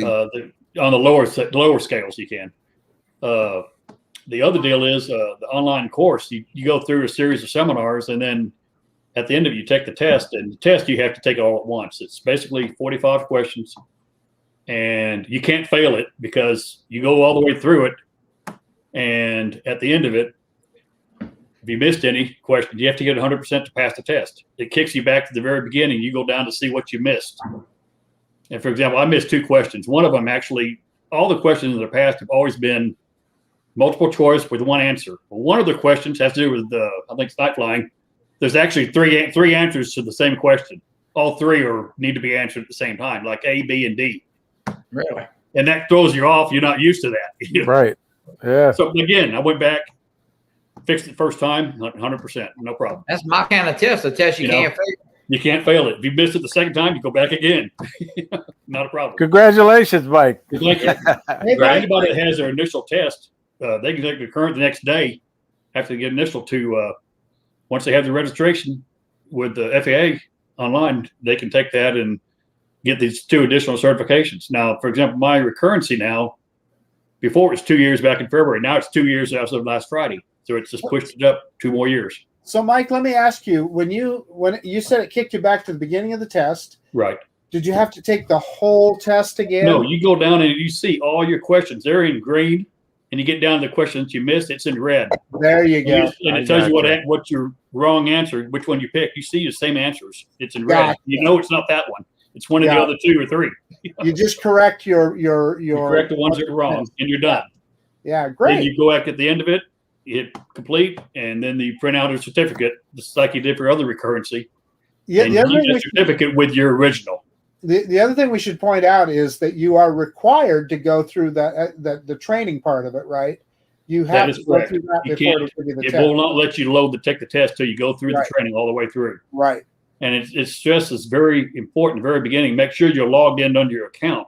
on the lower scales you can. The other deal is the online course. You go through a series of seminars, and then at the end of it, you take the test. And the test you have to take it all at once. It's basically 45 questions, and you can't fail it because you go all the way through it. And at the end of it, if you missed any questions, you have to get 100% to pass the test. It kicks you back to the very beginning. You go down to see what you missed. And for example, I missed 2 questions. One of them actually, all the questions in the past have always been multiple choice with 1 answer. Well, one of the questions has to do with I think it's night flying. There's actually three answers to the same question. All 3 need to be answered at the same time, like A, B, and D. Really? And that throws you off. You're not used to that. Right. Yeah. So again, I went back, fixed it first time, 100%, no problem. That's my kind of test. A test you can't fail. You can't fail it. If you miss it the second time, you go back again. Not a problem. Congratulations, Mike. Thank you. Anybody that has their initial test, they can take the recurrent the next day after they get initial to once they have the registration with the FAA online, they can take that and get these 2 additional certifications. Now, for example, my recurrency now, before it was 2 years back in February. Now it's 2 years as of last Friday. So it's just pushed it up 2 more years. So, Mike, let me ask you: when you said it kicked you back to the beginning of the test, Right. did you have to take the whole test again? No, you go down and you see all your questions. They're in green, and you get down to the questions you missed. It's in red. There you go. And it tells you what your wrong answer, which one you picked. You see the same answers. It's in red. Gotcha. You know it's not that one. It's one of the other 2 or 3. You just correct your You correct the ones that are wrong, and you're done. Yeah, great. Then you go back at the end of it, you hit complete, and then you print out a certificate, just like you did for other recurrency. Yeah, and you get a certificate with your original. The other thing we should point out is that you are required to go through the training part of it, right? You have to go through that before to give you the test. It will not let you take the test till you go through the training all the way through. Right. And it's just as very important, very beginning. Make sure you're logged in under your account,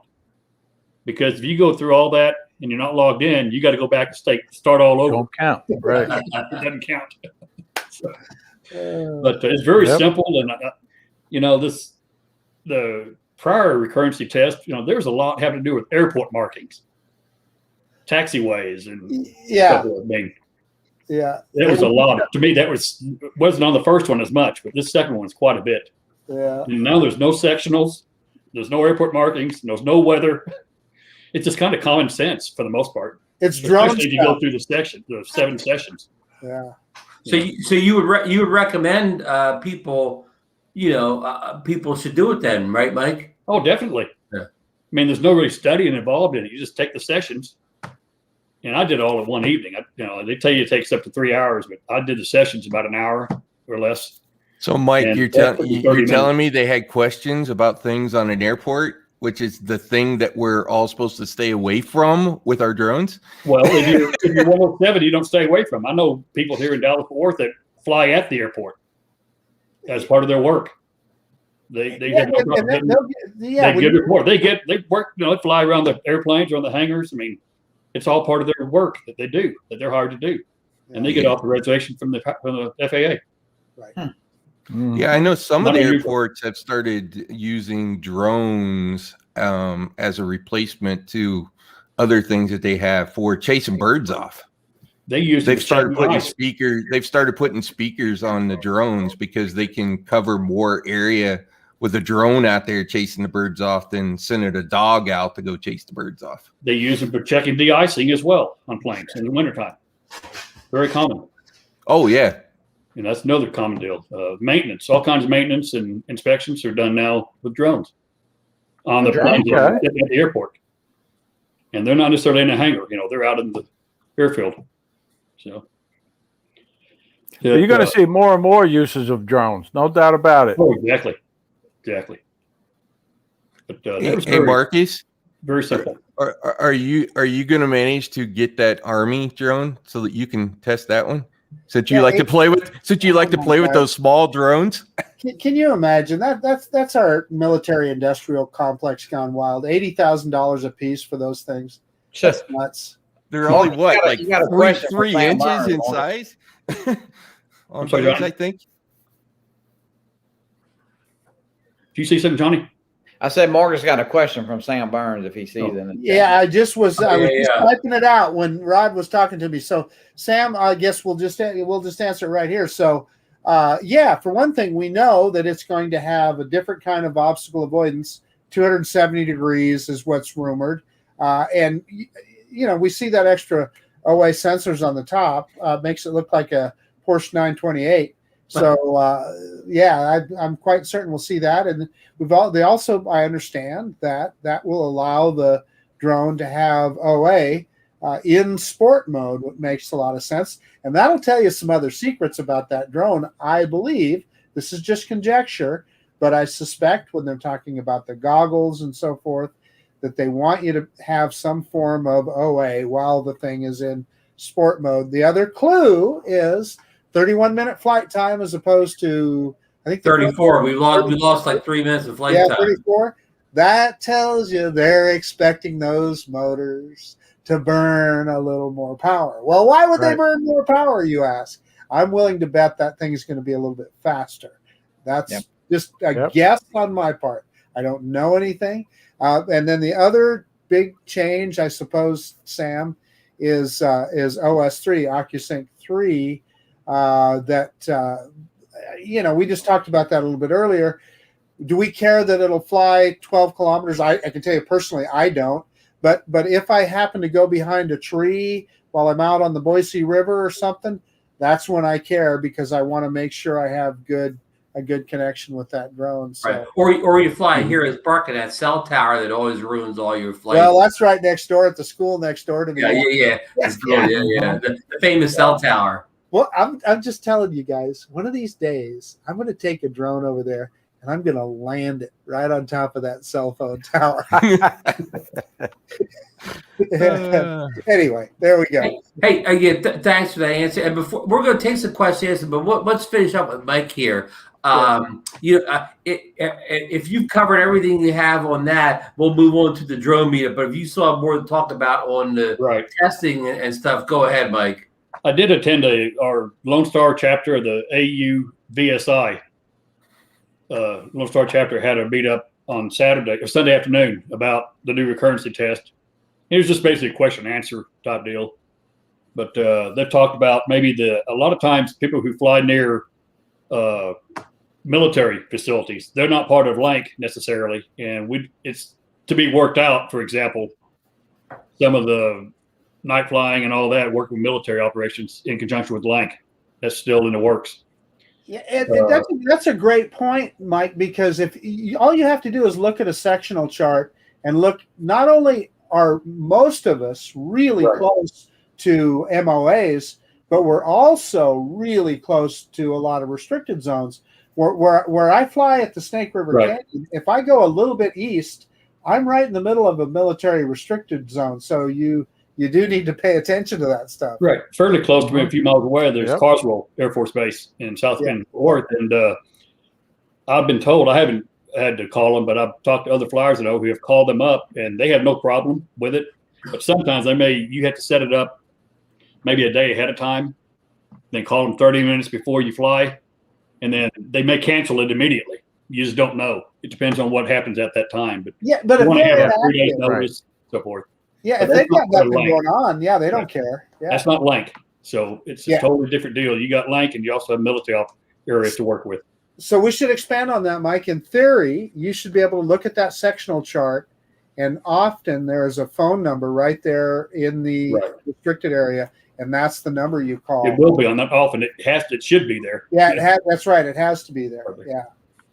because if you go through all that and you're not logged in, you got to go back and start all over. Don't count, right? It doesn't count. But it's very simple, and the prior recurrency test, there's a lot having to do with airport markings, taxiways, and yeah. so forth. I mean, yeah, there was a lot. To me, that wasn't on the first one as much, but this second one's quite a bit. Yeah. And now there's no sectionals, there's no airport markings, there's no weather. It's just kind of common sense for the most part. It's drones. Especially if you go through the 7 sessions. Yeah. So you would recommend people, people should do it then, right, Mike? Oh, definitely. Yeah. I mean, there's no really studying involved in it. You just take the sessions. And I did it all in one evening. They tell you it takes up to 3 hours, but I did the sessions about an hour or less. So, Mike, you're telling me they had questions about things on an airport, which is the thing that we're all supposed to stay away from with our drones? Well, if you're 107, you don't stay away from. I know people here in Dallas-Fort Worth that fly at the airport as part of their work. They have no problem. They get report. They work. They fly around the airplanes or on the hangars. I mean, it's all part of their work that they do, that they're hired to do, and they get authorization from the FAA. Right. Yeah, I know some of the airports have started using drones as a replacement to other things that they have for chasing birds off. They've started putting speakers on the drones because they can cover more area with a drone out there chasing the birds off than sending a dog out to go chase the birds off. They use them for checking de-icing as well on planes in the wintertime. Very common. Oh, yeah. And that's another common deal. Maintenance, all kinds of maintenance and inspections are done now with drones on the planes at the airport. And they're not necessarily in a hangar. They're out in the airfield. So you're going to see more and more uses of drones, no doubt about it. Oh, exactly. But hey, Marcus, very simple. Are you going to manage to get that Army drone so that you can test that one? Since you like to play with those small drones. Can you imagine that's our military industrial complex gone wild. $80,000 a piece for those things. That's nuts. They're only like 3 inches in size. On birds, I think. Do you see something, Johnny? I said Marcus got a question from Sam Burns if he sees it. Yeah, I was just typing it out when Rod was talking to me. So Sam, I guess we'll just answer it right here. So for one thing, we know that it's going to have a different kind of obstacle avoidance. 270 degrees is what's rumored. And we see that extra OA sensors on the top makes it look like a Porsche 928. So I'm quite certain we'll see that, and they also I understand that will allow the drone to have OA in sport mode, which makes a lot of sense, and that'll tell you some other secrets about that drone. I believe this is just conjecture, but I suspect when they're talking about the goggles and so forth, that they want you to have some form of OA while the thing is in sport mode. The other clue is 31-minute flight time as opposed to, I think, 34. We lost like 3 minutes of flight time. 34. That tells you they're expecting those motors to burn a little more power. Well, why would they burn more power, you ask? I'm willing to bet that thing is going to be a little bit faster. That's just a guess on my part. I don't know anything. And then the other big change, I suppose, Sam, is OS 3, OcuSync 3. we just talked about that a little bit earlier. Do we care that it'll fly 12 kilometers? I can tell you personally, I don't. But if I happen to go behind a tree while I'm out on the Boise River or something, that's when I care, because I want to make sure I have a good connection with that drone. So. Right. Or you fly here as parking that cell tower that always ruins all your flights. Well, that's right next door at the school next door to me. Yeah. The famous cell tower. Well, I'm just telling you guys, one of these days I'm going to take a drone over there and I'm going to land it right on top of that cell phone tower. Anyway, there we go. Hey again, thanks for that answer. And before we're going to take some questions, but let's finish up with Mike here. If you've covered everything you have on that, we'll move on to the drone meetup. But if you still have more to talk about on the testing and stuff, go ahead, Mike. I did attend our Lone Star chapter of the AU VSI. Lone Star chapter had a meetup on Saturday or Sunday afternoon about the new recurrency test. It was just basically a question and answer type deal. But they've talked about maybe a lot of times people who fly near military facilities, they're not part of LANC necessarily, and it's to be worked out. For example, some of the night flying and all that, working with military operations in conjunction with LANC, that's still in the works. Yeah, that's a great point, Mike, because all you have to do is look at a sectional chart and look, not only are most of us really close to MOAs, but we're also really close to a lot of restricted zones. Where I fly at the Snake River Canyon, if I go a little bit east, I'm right in the middle of a military restricted zone. So you do need to pay attention to that stuff. Right. Fairly close to me, a few miles away, there's Carswell Air Force Base in South Bend, Fort Worth. And I've been told, I haven't had to call them, but I've talked to other flyers I know who have called them up, and they have no problem with it. But sometimes you have to set it up maybe a day ahead of time, then call them 30 minutes before you fly, and then they may cancel it immediately. You just don't know. It depends on what happens at that time. But but you want to have a 3 days notice, so forth. Yeah, if they've got nothing going on, they don't care. Yeah. That's not LANC. So it's a totally different deal. You got LANC, and you also have military areas to work with. So we should expand on that, Mike. In theory, you should be able to look at that sectional chart, and often there is a phone number right there in the restricted area, and that's the number you call. It will be on that often. It should be there. Yeah, that's right. It has to be there. Perfect. Yeah.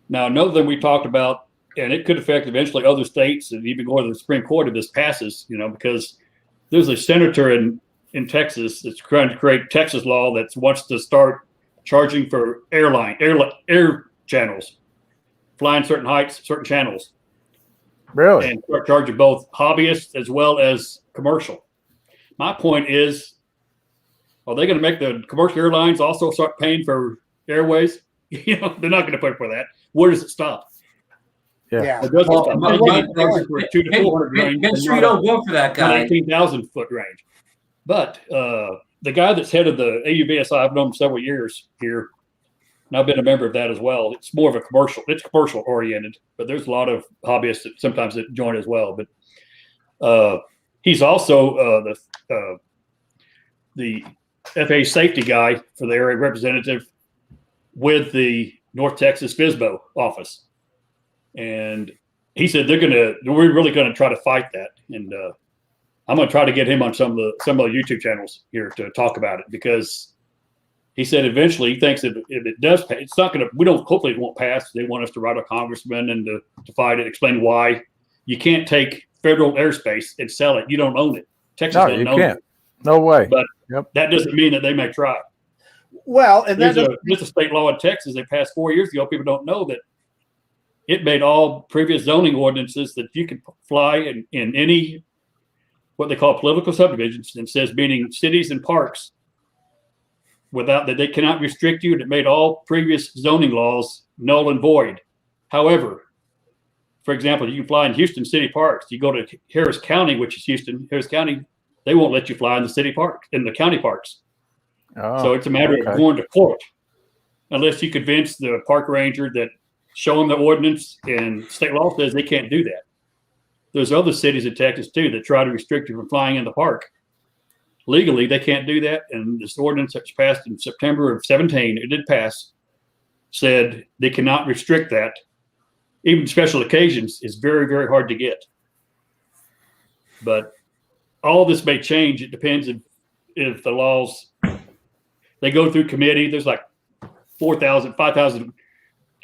Now, another thing we talked about, and it could affect eventually other states and even go to the Supreme Court if this passes, because there's a senator in Texas that's trying to create Texas law that wants to start charging for air channels, flying certain heights, certain channels. Really? And start charging both hobbyists as well as commercial. My point is, are they going to make the commercial airlines also start paying for airways? They're not going to pay for that. Where does it stop? Yeah. It doesn't stop. For 2 to 400 range. Make sure you don't go for that guy. 18,000 foot range. But the guy that's head of the AUVSI, I've known him several years here, and I've been a member of that as well. It's more of a commercial. It's commercial oriented, but there's a lot of hobbyists that sometimes that join as well. But he's also the FAA safety guy for the area representative with the North Texas FSBO office. And he said we're really going to try to fight that. And I'm going to try to get him on some of the YouTube channels here to talk about it, because he said eventually he thinks that if it does pass, it's not going to, hopefully it won't pass. They want us to write a congressman and to fight it, explain why you can't take federal airspace and sell it. You don't own it. Texas doesn't own it. No way. But that doesn't mean that they may try. Well, and there's a state law in Texas they passed 4 years ago. People don't know that it made all previous zoning ordinances that you could fly in any what they call political subdivisions, and says meaning cities and parks, without that they cannot restrict you. And it made all previous zoning laws null and void. However, for example, you can fly in Houston city parks. You go to Harris County, which is Houston, Harris County, they won't let you fly in the city park, in the county parks. Oh, so it's a matter of going to court, unless you convince the park ranger that show them the ordinance, and state law says they can't do that. There's other cities in Texas too that try to restrict you from flying in the park. legally they can't do that. And this ordinance that's passed in September of 17, it did pass, said they cannot restrict that. Even special occasions is very, very hard to get. But all this may change. It depends if the laws, they go through committee. There's like 4,000, 5,000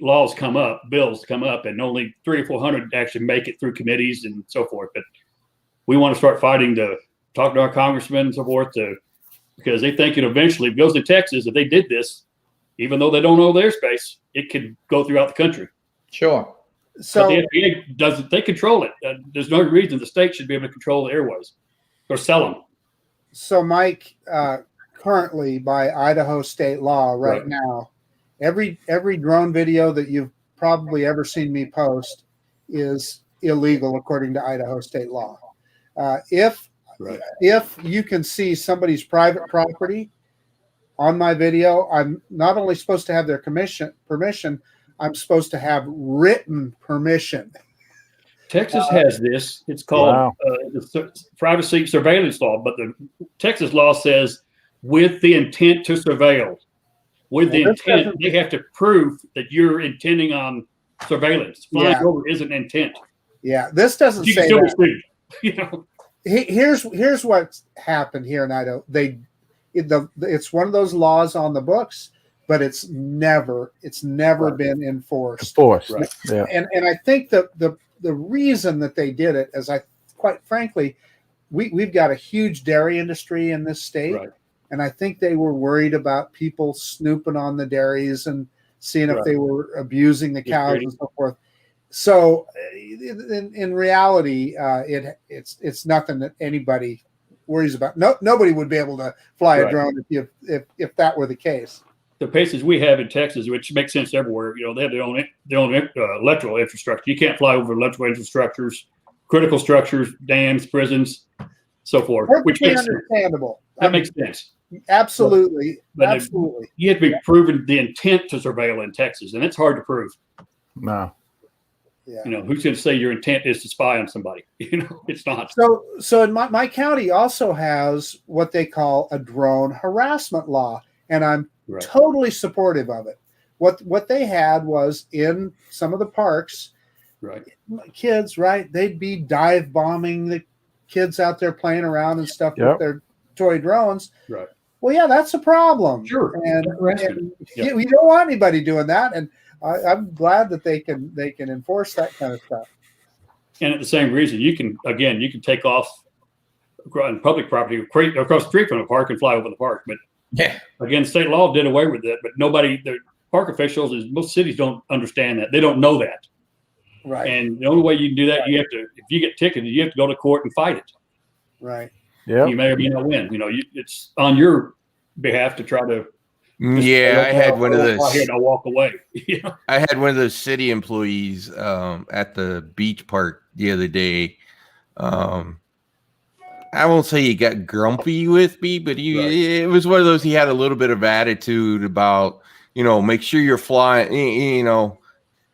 laws come up, bills come up, and only 300 or 400 actually make it through committees and so forth. But we want to start fighting to talk to our congressmen and so forth, because they think it eventually, if it goes to Texas, if they did this, even though they don't own their space, it could go throughout the country. Sure. So but the FAA doesn't, they control it. There's no reason the state should be able to control the airways or sell them. So Mike, currently by Idaho state law right now, every drone video that you've probably ever seen me post is illegal according to Idaho state law. If you can see somebody's private property on my video, I'm not only supposed to have their permission, I'm supposed to have written permission. Texas has this. It's called the privacy surveillance law, but the Texas law says with the intent to surveil. With the intent, they have to prove that you're intending on surveillance. Flying over isn't intent. Yeah, this doesn't say that. You know, here's what's happened here in Idaho. It's one of those laws on the books, but it's never been enforced. Right. Yeah. And I think that the reason that they did it is, quite frankly, we've got a huge dairy industry in this state. Right. And I think they were worried about people snooping on the dairies and seeing if they were abusing the cows and so forth. So in reality, it's nothing that anybody worries about. Nobody would be able to fly a drone if that were the case. The places we have in Texas, which makes sense everywhere, you know, they have their own electrical infrastructure. You can't fly over electrical infrastructures, critical structures, dams, prisons, so forth. Which makes understandable. That makes sense. Absolutely. But absolutely. You have to be proven the intent to surveil in Texas, and it's hard to prove. No. Yeah. You know, who's going to say your intent is to spy on somebody? You know, it's not. So in my county also has what they call a drone harassment law, and I'm totally supportive of it. What they had was in some of the parks, kids, they'd be dive bombing the kids out there playing around and stuff with their toy drones. Right. Well, yeah, that's a problem. Sure. And we don't want anybody doing that. And I'm glad that they can enforce that kind of stuff. And at the same reason, you can take off on public property across the street from a park and fly over the park. But again, state law did away with that. But the park officials, most cities don't understand that. They don't know that. Right. And the only way you can do that, if you get ticketed, you have to go to court and fight it. Right. Yeah. You may or may not win. You know, it's on your behalf to try to. I had one of those. I'll walk away. I had one of those city employees at the beach park the other day. I won't say he got grumpy with me, but it was one of those. He had a little bit of attitude about, make sure you're flying.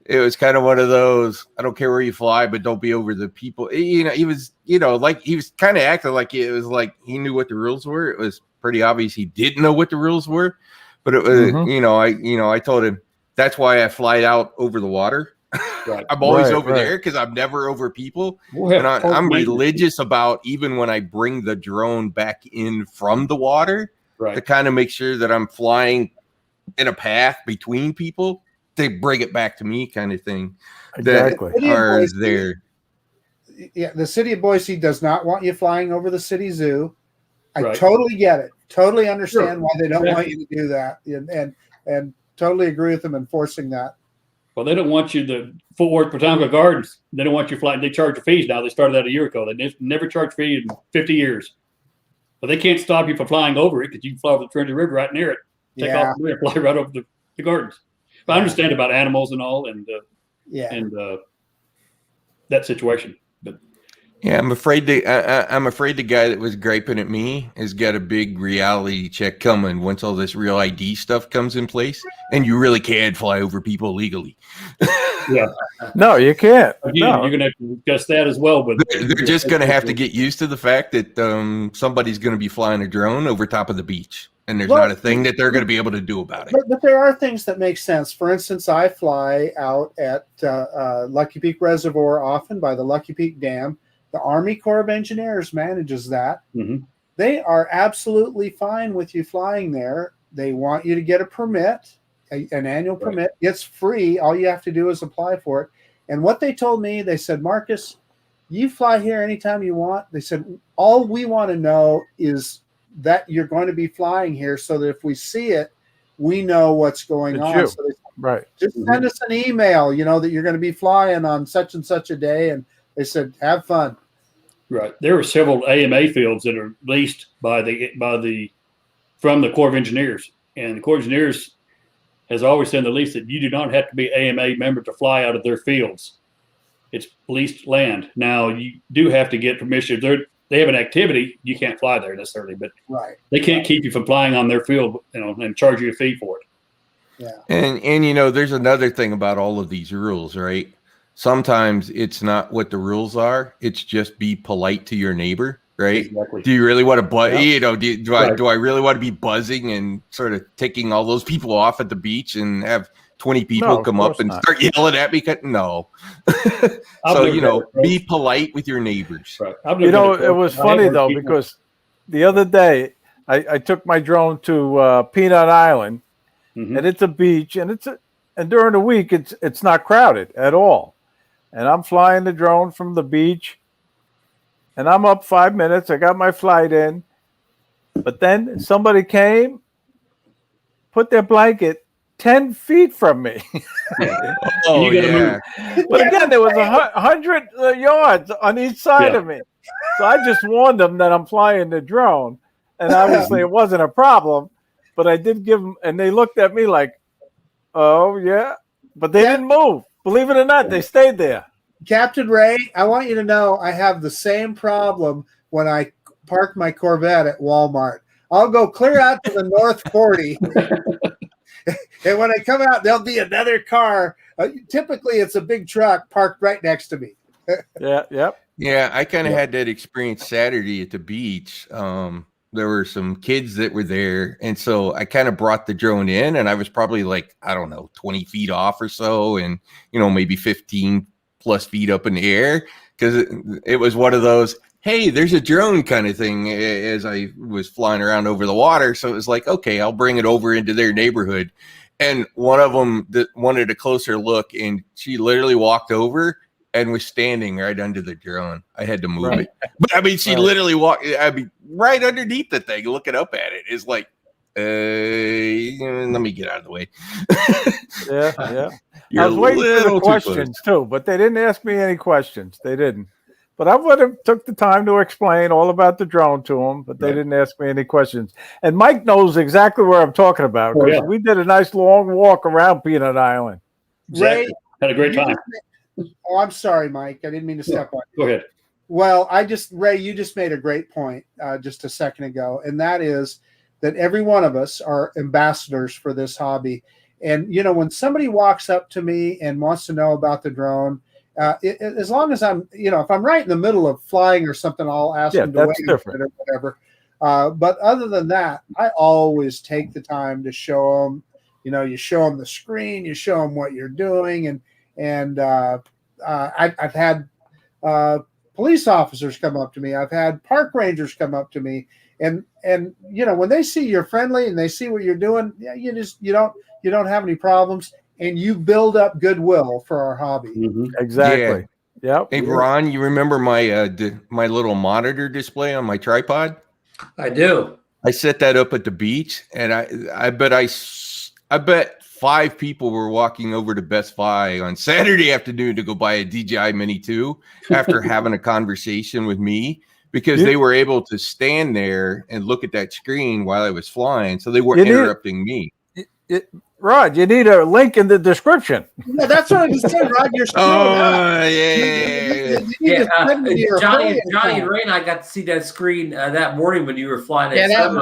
It was kind of one of those. I don't care where you fly, but don't be over the people. He was, like he was kind of acting like it was like he knew what the rules were. It was pretty obvious he didn't know what the rules were. But it was, I told him that's why I fly out over the water. Right. I'm always over there because I'm never over people. And I'm religious about even when I bring the drone back in from the water to kind of make sure that I'm flying in a path between people. They bring it back to me, kind of thing. Exactly. The city of Boise does not want you flying over the city zoo. I totally get it. Totally understand why they don't want you to do that, and totally agree with them enforcing that. Well, they don't want you to Fort Worth Botanical Gardens. They don't want you flying. They charge fees now. They started that a year ago. They never charged fees in 50 years. But they can't stop you from flying over it because you can fly over the Trinity River right near it. Take off and fly right over the gardens. But I understand about animals and all, and that situation. But Yeah, I'm afraid I'm afraid the guy that was griping at me has got a big reality check coming once all this real ID stuff comes in place, and you really can fly over people legally. Yeah. No, you can't. Again, No. you're going to have to discuss that as well. But They're just going to have to get used to the fact that somebody's going to be flying a drone over top of the beach, and there's not a thing that they're going to be able to do about it. But there are things that make sense. For instance, I fly out at Lucky Peak Reservoir often by the Lucky Peak Dam. The Army Corps of Engineers manages that. Mhm. They are absolutely fine with you flying there. They want you to get a permit, an annual permit. It's free. All you have to do is apply for it. And what they told me, they said, Marcus, you fly here anytime you want. They said, all we want to know is that you're going to be flying here so that if we see it, we know what's going on. So they said, right. just send us an email, that you're going to be flying on such and such a day. And they said, have fun. Right. There are several AMA fields that are leased from the Corps of Engineers, and the Corps of Engineers has always said in the lease that you do not have to be AMA member to fly out of their fields. It's leased land. Now you do have to get permission. If they have an activity, you can't fly there necessarily, but they can't keep you from flying on their field, and charge you a fee for it. Yeah. And there's another thing about all of these rules, right? Sometimes it's not what the rules are. It's just be polite to your neighbor, right? Exactly. Do you really want to buzz? Yeah. Do I really want to be buzzing and sort of ticking all those people off at the beach and have 20 people come up and start yelling at me? No. So be polite with your neighbors. Right. It was funny though, because the other day I took my drone to Peanut Island, and it's a beach, and during the week it's not crowded at all. And I'm flying the drone from the beach, and I'm up 5 minutes. I got my flight in, but then somebody came, put their blanket 10 feet from me. Oh, yeah. But again, there was 100 yards on each side of me. So I just warned them that I'm flying the drone, and obviously it wasn't a problem, but I did give them, and they looked at me like, oh, yeah, but they didn't move. Believe it or not, they stayed there. Captain Ray, I want you to know I have the same problem when I park my Corvette at Walmart. I'll go clear out to the North 40. And when I come out, there'll be another car. Typically, it's a big truck parked right next to me. Yeah, I kind of had that experience Saturday at the beach. There were some kids that were there, and so I kind of brought the drone in, and I was probably 20 feet off or so, and maybe 15 plus feet up in the air, because it was one of those, hey, there's a drone kind of thing as I was flying around over the water. So it was like, okay, I'll bring it over into their neighborhood. And one of them that wanted a closer look, and she literally walked over and was standing right under the drone. I had to move it. But I mean, she literally walked, right underneath the thing, looking up at it. It's like, let me get out of the way. Yeah. I was waiting for the questions too, but they didn't ask me any questions. They didn't. But I would have took the time to explain all about the drone to them, but they didn't ask me any questions. And Mike knows exactly where I'm talking about. We did a nice long walk around Peanut Island. Exactly. Ray, had a great time. Oh, I'm sorry, Mike. I didn't mean to step on you. Go ahead. Well, Ray, you just made a great point just a second ago, and that is that every one of us are ambassadors for this hobby. And, when somebody walks up to me and wants to know about the drone, as long as I'm, if I'm right in the middle of flying or something, I'll ask them to wait or whatever. But other than that, I always take the time to show them, you show them the screen, you show them what you're doing. And I've had police officers come up to me. I've had park rangers come up to me. And when they see you're friendly and they see what you're doing, you don't have any problems, and you build up goodwill for our hobby. Exactly. Yeah. Hey, Ron, you remember my my little monitor display on my tripod? I do. I set that up at the beach, and I bet 5 people were walking over to Best Buy on Saturday afternoon to go buy a DJI Mini 2 after having a conversation with me, because they were able to stand there and look at that screen while I was flying, so they weren't interrupting me. Rod, you need a link in the description. Yeah, that's what I just said, Rod. You're screwed up. Yeah. Johnny and Ray and I got to see that screen that morning when you were flying. Yeah, that's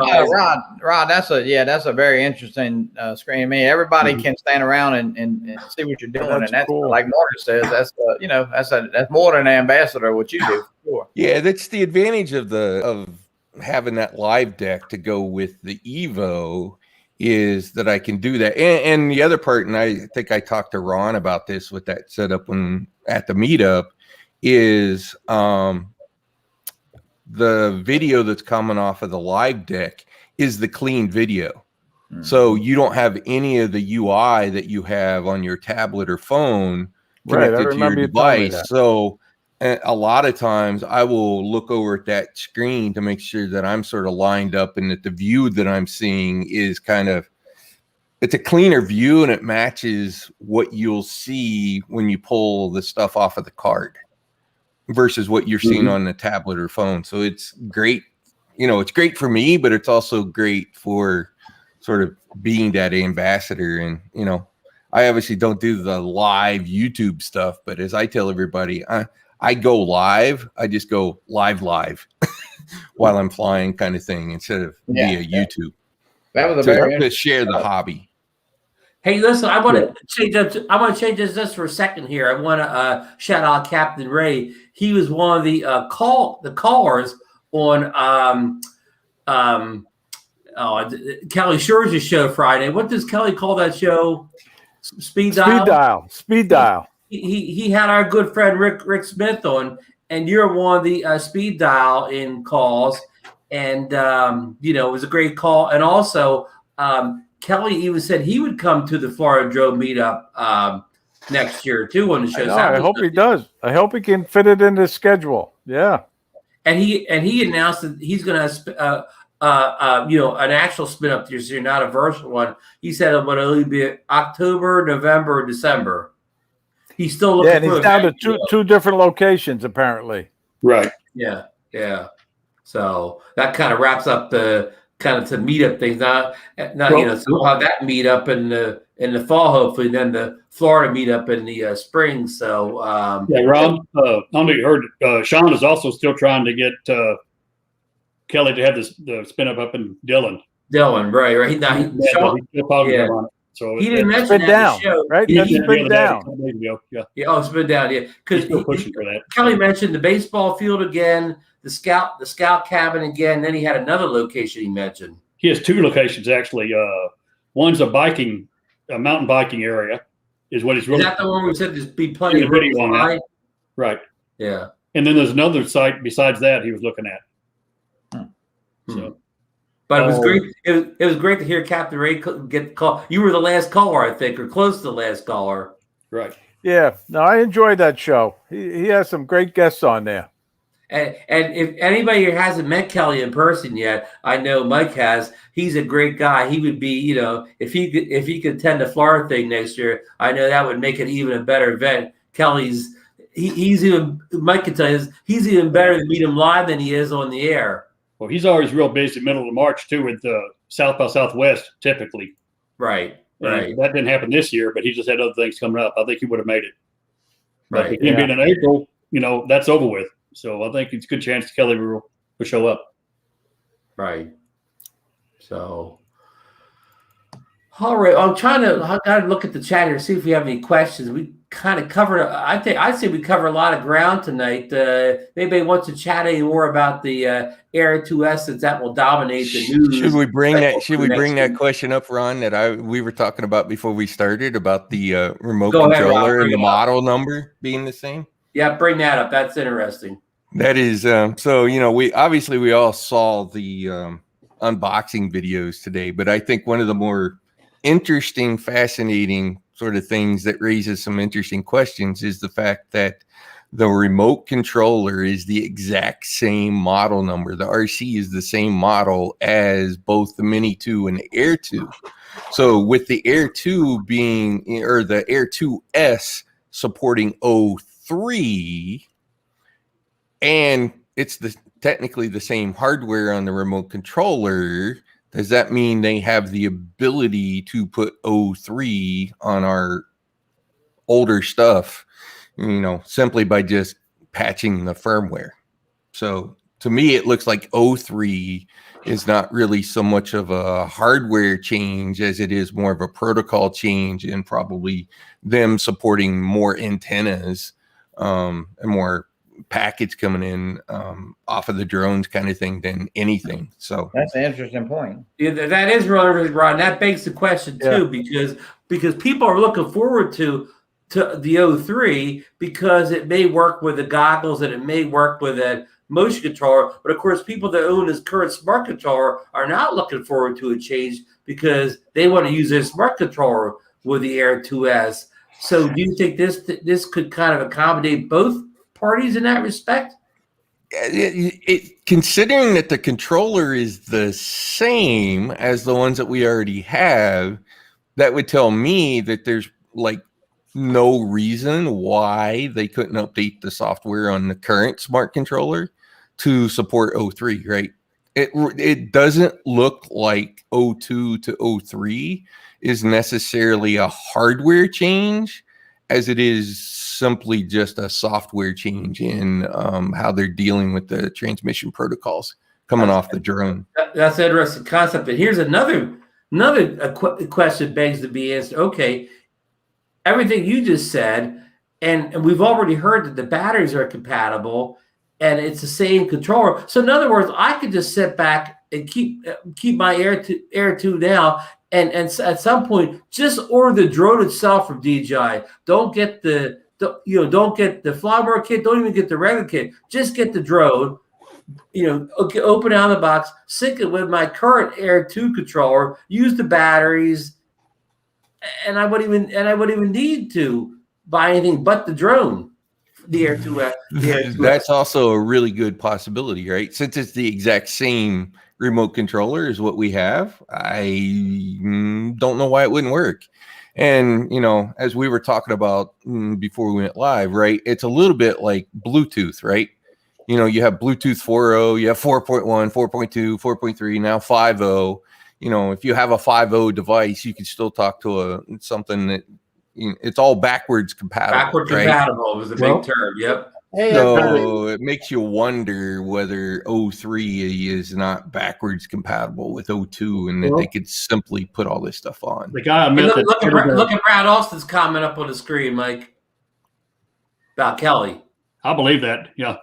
Rod. That's a very interesting screen. I mean, everybody can stand around and see what you're doing, and that's cool. Like Marcus says, that's that's more than an ambassador what you do. Sure. Yeah, that's the advantage of having that live deck to go with the Evo, is that I can do that. And the other part, and I think I talked to Ron about this with that setup when at the meetup, is the video that's coming off of the live deck is the clean video. So you don't have any of the UI that you have on your tablet or phone connected to your device. So a lot of times I will look over at that screen to make sure that I'm sort of lined up and that the view that I'm seeing is it's a cleaner view and it matches what you'll see when you pull the stuff off of the card versus what you're seeing on the tablet or phone. So it's great. It's great for me, but it's also great for sort of being that ambassador. And, I obviously don't do the live YouTube stuff, but as I tell everybody, I go live. I just go live while I'm flying, kind of thing, instead of via YouTube. That was to share the hobby. Hey, listen, I want to change up. I want to change this just for a second here. I want to shout out Captain Ray. He was one of the callers on Kelly Schurz's show Friday. What does Kelly call that show? Speed dial. He had our good friend Rick Smith on, and you're one of the speed dial in calls, and it was a great call. And also, Kelly even said he would come to the Florida Drone Meetup next year too on the show. I hope he does. I hope he can fit it in his schedule. Yeah. And he announced that he's going to an actual spin up this year, not a virtual one. He said it would only be October, November, December. He's still looking. Yeah, and he's down to two different locations apparently. Right. Yeah. So that kind of wraps up the kind of to meetup things. So we'll have that meetup in the fall, hopefully, and then the Florida meetup in the spring. So Ron, I don't know if you heard. Sean is also still trying to get Kelly to have the spin up in Dillon. Right. Now he's still positive on it. So he didn't mention that down, in the show. right? He spin down. Spin down. Yeah, because still pushing for that. Kelly mentioned the baseball field again, the scout cabin again. Then he had another location he mentioned. He has two locations actually. One's a mountain biking area, is what he's really. Is that the one where we said there's be plenty of room on that? Right. Yeah. And then there's another site besides that he was looking at. So. But it was great. It was great to hear Captain Ray get the call. You were the last caller, I think, or close to the last caller. Right. Yeah. No, I enjoyed that show. He has some great guests on there. And if anybody here hasn't met Kelly in person yet, I know Mike has. He's a great guy. He would be, if he could attend the Florida thing next year, I know that would make it even a better event. Kelly's Mike can tell you he's even better to meet him live than he is on the air. Well, he's always real busy middle of March too with South by Southwest typically. Right. That didn't happen this year, but he just had other things coming up. I think he would have made it. But Right. him being in April, that's over with. So I think it's a good chance Kelly will show up. Right. So, all right. I got to look at the chat here, see if we have any questions. We kind of covered. I'd say we cover a lot of ground tonight. Anybody wants to chat any more about the Air 2S, since that will dominate the news? Should we bring that question up, Ron, that we were talking about before we started about the remote controller and the model number being the same? Yeah, bring that up. That's interesting. That is so. We all saw the unboxing videos today, but I think one of the more interesting, fascinating sort of things that raises some interesting questions is the fact that the remote controller is the exact same model number. The RC is the same model as both the Mini 2 and the Air 2. So with the Air 2 the Air 2S supporting 03, and it's technically the same hardware on the remote controller, Does that mean they have the ability to put O3 on our older stuff, simply by just patching the firmware? So to me, it looks like O3 is not really so much of a hardware change as it is more of a protocol change, and probably them supporting more antennas and more packets coming in off of the drones kind of thing than anything. So that's an interesting point. Yeah, that is really, Ron. That begs the question too, because people are looking forward to the O3 because it may work with the goggles and it may work with a motion controller. But of course, people that own this current smart controller are not looking forward to a change because they want to use their smart controller with the Air 2S. So do you think this could kind of accommodate both parties in that respect? Considering that the controller is the same as the ones that we already have, that would tell me that there's like no reason why they couldn't update the software on the current smart controller to support O3, right? It doesn't look like O2 to O3 is necessarily a hardware change, as it is simply just a software change in how they're dealing with the transmission protocols coming off the drone. That's an interesting concept. And here's another question begs to be asked. Okay, everything you just said, and we've already heard that the batteries are compatible, and it's the same controller. So in other words, I could just sit back and keep my Air 2 now, and at some point just order the drone itself from DJI. Don't get the Flybird kit. Don't even get the regular kit. Just get the drone. Open out of the box, sync it with my current Air 2 controller. Use the batteries, and I wouldn't even need to buy anything but the drone. The Air 2S. That's also a really good possibility, right? Since it's the exact same remote controller as what we have, I don't know why it wouldn't work. And, as we were talking about before we went live, right, it's a little bit like Bluetooth, right? You have Bluetooth 4.0, you have 4.1, 4.2, 4.3, now 5.0. If you have a 5.0 device, you can still talk to something that it's all backwards compatible. Backward compatible was a big term. Yep. Hey, so it makes you wonder whether O3 is not backwards compatible with O2, and that they could simply put all this stuff on. The guy I met look at Brad Austin's comment up on the screen, Mike, about Kelly. I believe that. Yeah.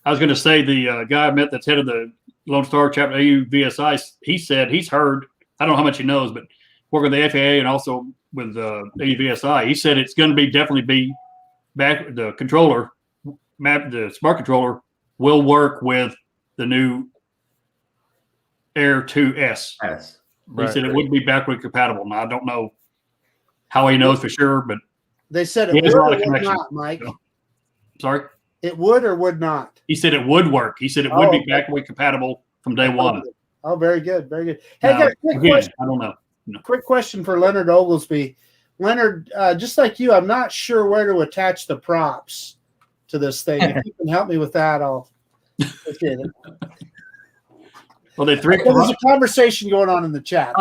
I was going to say the guy I met that's head of the Lone Star chapter AUVSI, he said he's heard, I don't know how much he knows, but working with the FAA and also with AUVSI, he said it's going to definitely be back. The controller, the smart controller will work with the new Air 2S. Yes. He said it would be backward compatible. Now, I don't know how he knows for sure, but they said it he has would a lot or of would connections. not, Mike. Sorry? It would or would not? He said it would work. He said it would be backward compatible from day one. Oh, very good. Very good. Hey, Now, I got a quick again, question. I don't know. Quick question for Leonard Oglesby. Leonard, just like you, I'm not sure where to attach the props to this thing. If you can help me with that, I'll appreciate it. Well, there's There's a conversation going on in the chat.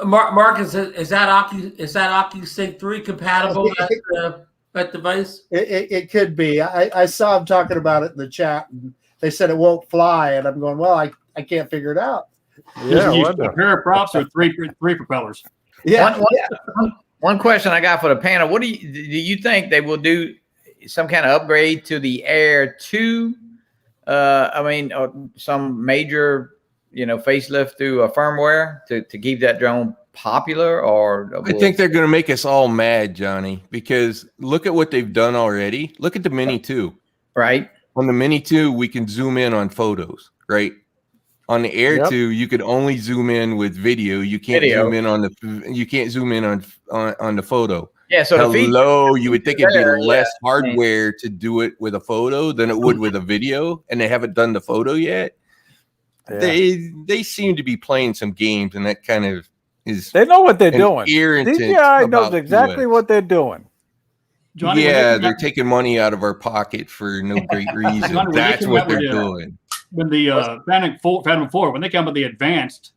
Marcus, is that OcuSync 3 compatible with that device? It could be. I saw him talking about it in the chat, and they said it won't fly, and I'm going, well, I can't figure it out. Yeah, a pair of props or three propellers. Yeah. One question I got for the panel: what do you think they will do? Some kind of upgrade to the Air 2? Some major, facelift through a firmware to keep that drone popular? Or I think they're going to make us all mad, Johnny, because look at what they've done already. Look at the Mini 2. Right. On the Mini 2, we can zoom in on photos, right? On the Air 2, you could only zoom in with video. You can't zoom in on the photo. Yeah, so you would think it'd be less hardware to do it with a photo than it would with a video, and they haven't done the photo yet. Yeah. They seem to be playing some games, and that kind of is. They know what they're doing. DJI knows exactly what they're doing. Johnny, they're taking money out of our pocket for no great reason. That's what they're doing. When the Phantom 4, when they come with the advanced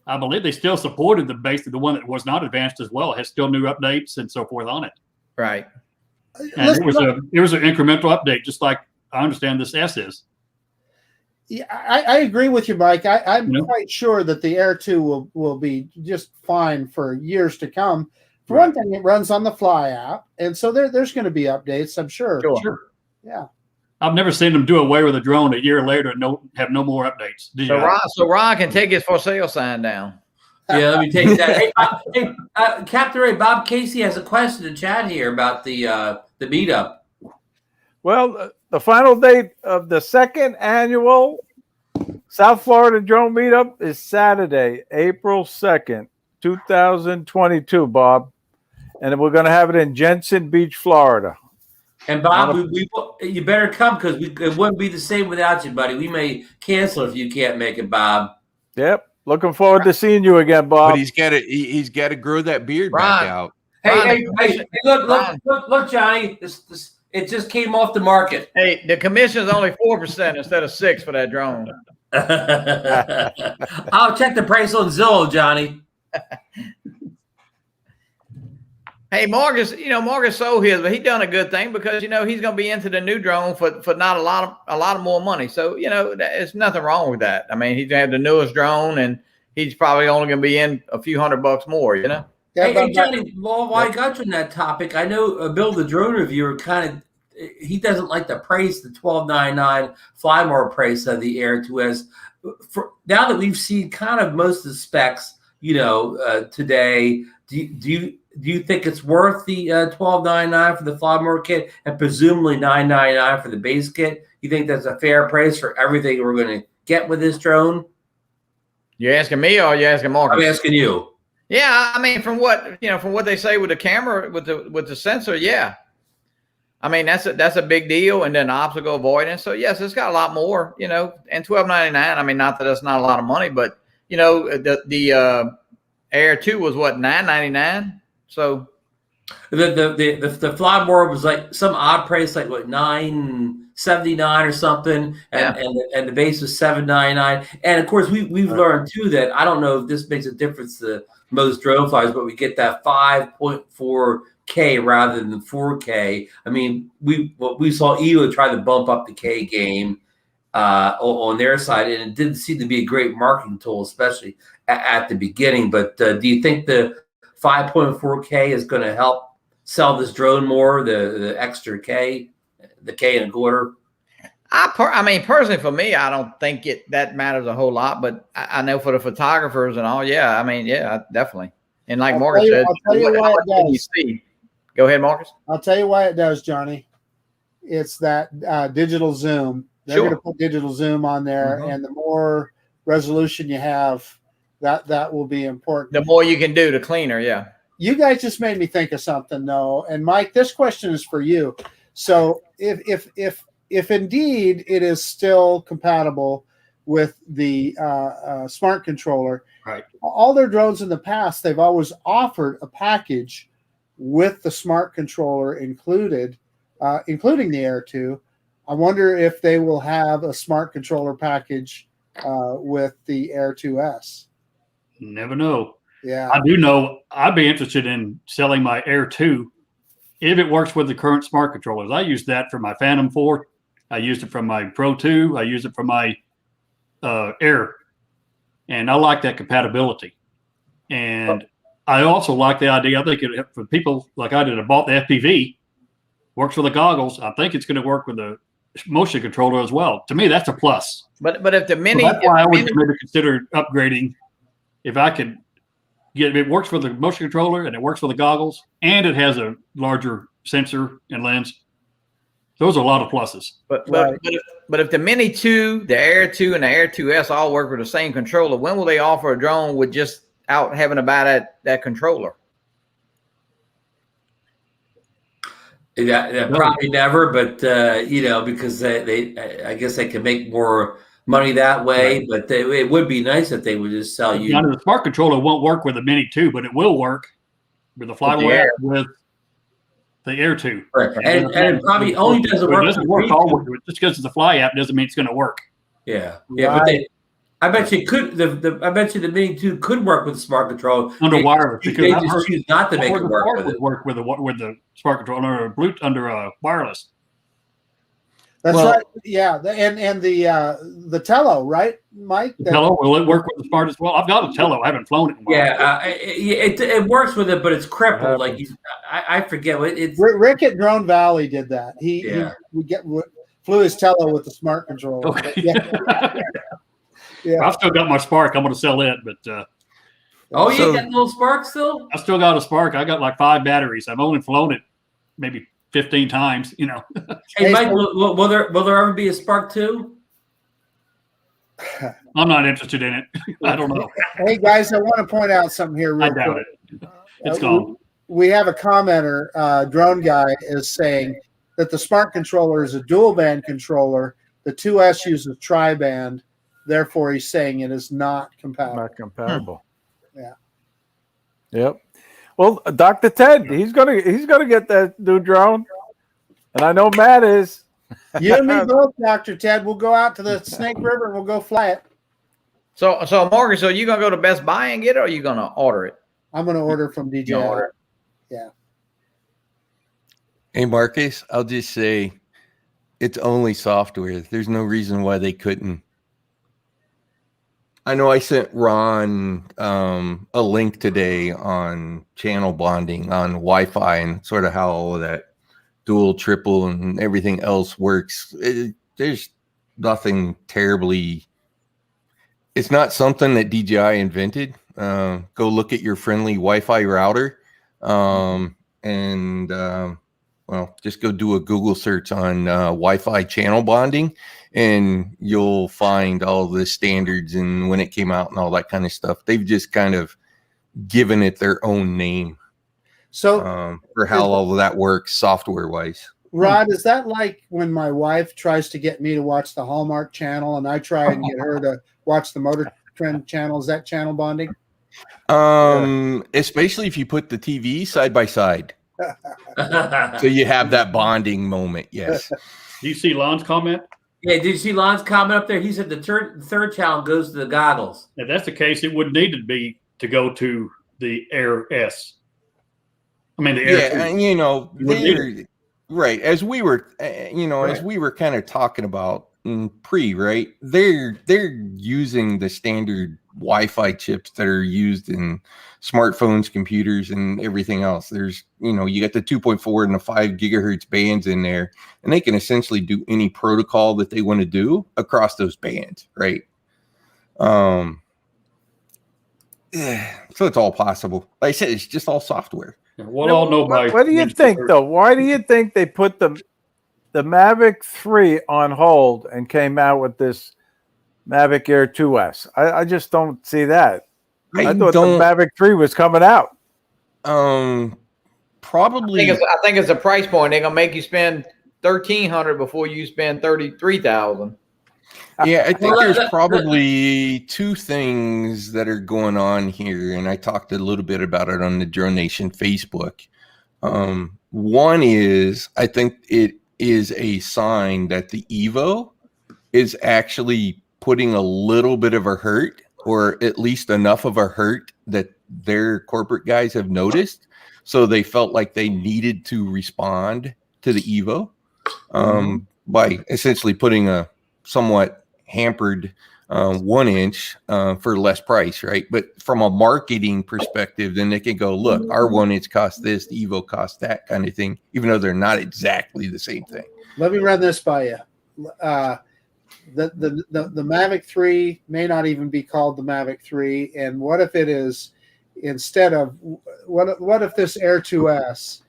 I believe they still supported the one that was not advanced as well. It has still new updates and so forth on it. Right. And it was an incremental update, just like I understand this S is. Yeah, I agree with you, Mike. I'm quite sure that the Air 2 will be just fine for years to come. For one thing, it runs on the Fly app, and so there's going to be updates, I'm sure. Sure. Yeah. I've never seen them do away with a drone a year later and have no more updates. So Ron can take his for sale sign down. Yeah, let me take that. Hey, Captain Ray, Bob Casey has a question in chat here about the meetup. Well, the final date of the second annual South Florida Drone Meetup is Saturday, April 2nd, 2022, Bob. And we're going to have it in Jensen Beach, Florida. And Bob, you better come because it wouldn't be the same without you, buddy. We may cancel if you can't make it, Bob. Yep. Looking forward to seeing you again, Bob. But he's got to grow that beard back out. Hey, look, Johnny. This it just came off the market. Hey, the commission is only 4% instead of 6% for that drone. I'll check the price on Zillow, Johnny. Hey, Marcus sold his, but he done a good thing because he's going to be into the new drone for not a lot of more money. So there's nothing wrong with that. I mean, he's gonna have the newest drone, and he's probably only going to be in a few $100 more. Yeah, hey, Johnny, while I got you on that topic, I know Bill, the drone reviewer, he doesn't like the price, the $12.99 fly more price of the Air 2S. Now that we've seen kind of most of the specs, today, do you think it's worth the $12.99 for the fly more kit and presumably $9.99 for the base kit? You think that's a fair price for everything we're going to get with this drone? You asking me or you asking Marcus? I'm asking you. Yeah, I mean, from what they say with the camera, with the sensor, yeah. I mean, that's a big deal, and then obstacle avoidance. So yes, it's got a lot more, and $12.99. I mean, not that that's not a lot of money, but the Air 2 was what, $9.99. So the fly board was like some odd price, like what, $9.79 or something, and the base was $7.99. And of course, we've learned too that I don't know if this makes a difference to most drone flies, but we get that 5.4K rather than 4K. I mean, we saw EVO try to bump up the K game on their side, and it didn't seem to be a great marketing tool, especially at the beginning. But do you think the 5.4K is going to help sell this drone more, the extra K, the K and a quarter? I mean, personally, for me, I don't think that matters a whole lot, but I know for the photographers and all, yeah, I mean, yeah, definitely. And like Marcus said, I'll tell you why it does. Go ahead, Marcus. I'll tell you why it does, Johnny. It's that digital zoom. They're going to put digital zoom on there, and the more resolution you have, that will be important. The more you can do, the cleaner, yeah. You guys just made me think of something, though. And Mike, this question is for you. So if indeed it is still compatible with the smart controller, right? All their drones in the past, they've always offered a package with the smart controller included, including the Air 2. I wonder if they will have a smart controller package with the Air 2S. Never know. Yeah, I do know I'd be interested in selling my Air 2 if it works with the current smart controllers. I use that for my Phantom 4. I used it for my Pro 2. I use it for my Air. And I like that compatibility. And I also like the idea. I think for people like I did, I bought the FPV, works with the goggles. I think it's going to work with the motion controller as well. To me, that's a plus. But if the Mini, so that's why I would maybe consider upgrading. If I could get, if it works for the motion controller and it works for the goggles and it has a larger sensor and lens, those are a lot of pluses. But if the Mini 2, the Air 2, and the Air 2S all work with the same controller, when will they offer a drone with just out having to buy that controller? Yeah, probably never, but because I guess they can make more money that way. Right. But it would be nice if they would just sell you. The smart controller won't work with the Mini 2, but it will work with the Flyway with the Air 2. Right. And it probably only doesn't work. It doesn't work always. Just because it's a Fly app doesn't mean it's going to work. Yeah, yeah, right. I bet you could. I bet you the Mini 2 could work with the smart control under wireless They because just choose not to make it work with it. Work with the smart controller or Bluetooth under wireless. That's right. Yeah, and the Tello, right, Mike? Tello, will it work with the smart as well? I've got a Tello. I haven't flown it in a while. Yeah, it works with it, but it's crippled. Like I forget what it's. Rick at Drone Valley did that. He flew his Tello with the smart controller. Okay. Yeah. I've still got my Spark. I'm going to sell it, but You got a little Spark still? I still got a Spark. I got like 5 batteries. I've only flown it maybe 15 times. You know. Hey, Mike, will there ever be a Spark 2? I'm not interested in it. I don't know. Hey guys, I want to point out something here. I doubt it. It's gone. We have a commenter, Drone Guy, is saying that the smart controller is a dual band controller. The 2S uses tri-band. Therefore, he's saying it is not compatible. Not compatible. Yeah. Yep. Well, Dr. Ted, he's gonna get that new drone, and I know Matt is. You and me both, Dr. Ted. We'll go out to the Snake River and we'll go fly it. So Marcus, so you gonna go to Best Buy and get it, or are you gonna order it? I'm gonna order from DJI. Yeah. Hey, Marcus, I'll just say it's only software. There's no reason why they couldn't. I know I sent Ron a link today on channel bonding on Wi-Fi and sort of how all of that dual, triple, and everything else works. There's nothing terribly. It's not something that DJI invented. Go look at your friendly Wi-Fi router, just go do a Google search on Wi-Fi channel bonding, and you'll find all the standards and when it came out and all that kind of stuff. They've just kind of given it their own name. So for how all of that works software wise. Rod, is that like when my wife tries to get me to watch the Hallmark channel and I try and get her to watch the Motor Trend channel? Is that channel bonding? Especially if you put the TV side by side. So you have that bonding moment. Yes. Do you see Lon's comment? Yeah, did you see Lon's comment up there? He said the third channel goes to the goggles. If that's the case, it would need to be to go to the Air S. I mean, the Air. Yeah, and right. As we were, as we were kind of talking about in right? They're using the standard Wi-Fi chips that are used in smartphones, computers, and everything else. There's, you got the 2.4 and the 5 gigahertz bands in there, and they can essentially do any protocol that they want to do across those bands, right? So it's all possible. Like I said, it's just all software. We'll all know by. What do you think, though? Why do you think they put the Mavic 3 on hold and came out with this Mavic Air 2S? I just don't see that. I thought the Mavic 3 was coming out. Probably. I think it's a price point. They're gonna make you spend $1,300 before you spend $33,000. Yeah, I think there's probably two things that are going on here, and I talked a little bit about it on the DroneNation Facebook. One is I think it is a sign that the Evo is actually putting a little bit of a hurt, or at least enough of a hurt that their corporate guys have noticed. So they felt like they needed to respond to the Evo by essentially putting a somewhat hampered 1-inch for less price, right? But from a marketing perspective, then they can go, look, our 1-inch costs this, the Evo costs that, kind of thing, even though they're not exactly the same thing. Let me run this by you. The Mavic 3 may not even be called the Mavic 3. And what if it is, instead of, what if this Air 2S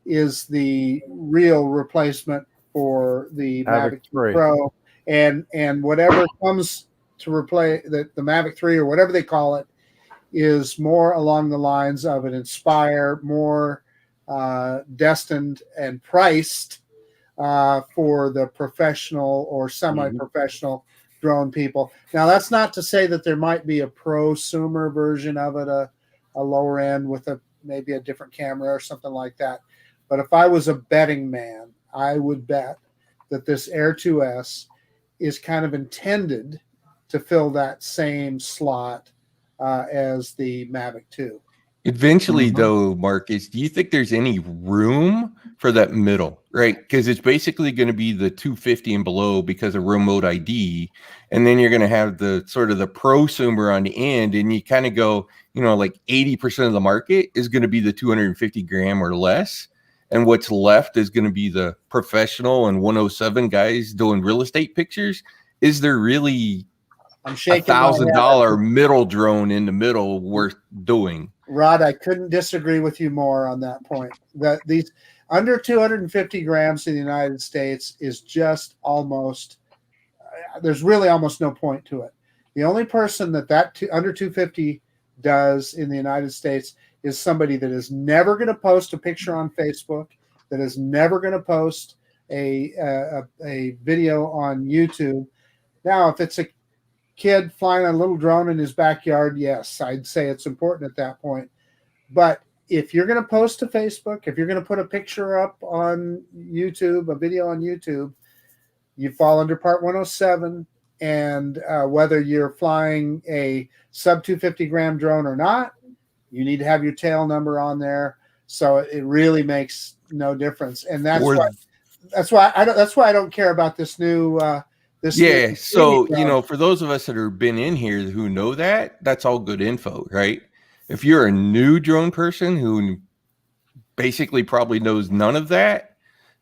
is the real replacement for the Mavic 3 Pro, and whatever comes to replace the Mavic 3 or whatever they call it is more along the lines of an Inspire, more destined and priced for the professional or semi-professional drone people. Now, that's not to say that there might be a prosumer version of it, a lower end with maybe a different camera or something like that. But if I was a betting man, I would bet that this Air 2S is kind of intended to fill that same slot as the Mavic 2. Eventually, though, Marcus, do you think there's any room for that middle, right? Because it's basically going to be the 250 and below because of remote ID. And then you're going to have the sort of the prosumer on the end. And you kind of go, like 80% of the market is going to be the 250 gram or less. And what's left is going to be the professional and 107 guys doing real estate pictures. Is there really $1,000 middle drone in the middle worth doing? Rod, I couldn't disagree with you more on that point. That these under 250 grams in the United States is just almost, there's really almost no point to it. The only person that under 250 does in the United States is somebody that is never going to post a picture on Facebook, that is never going to post a video on YouTube. Now, if it's a kid flying a little drone in his backyard, yes, I'd say it's important at that point. But if you're going to post to Facebook, if you're going to put a picture up on YouTube, a video on YouTube, you fall under Part 107. And whether you're flying a sub 250 gram drone or not, you need to have your tail number on there. So it really makes no difference. And that's why I don't care about this new. So for those of us that have been in here who know that's all good info, right? If you're a new drone person who basically probably knows none of that,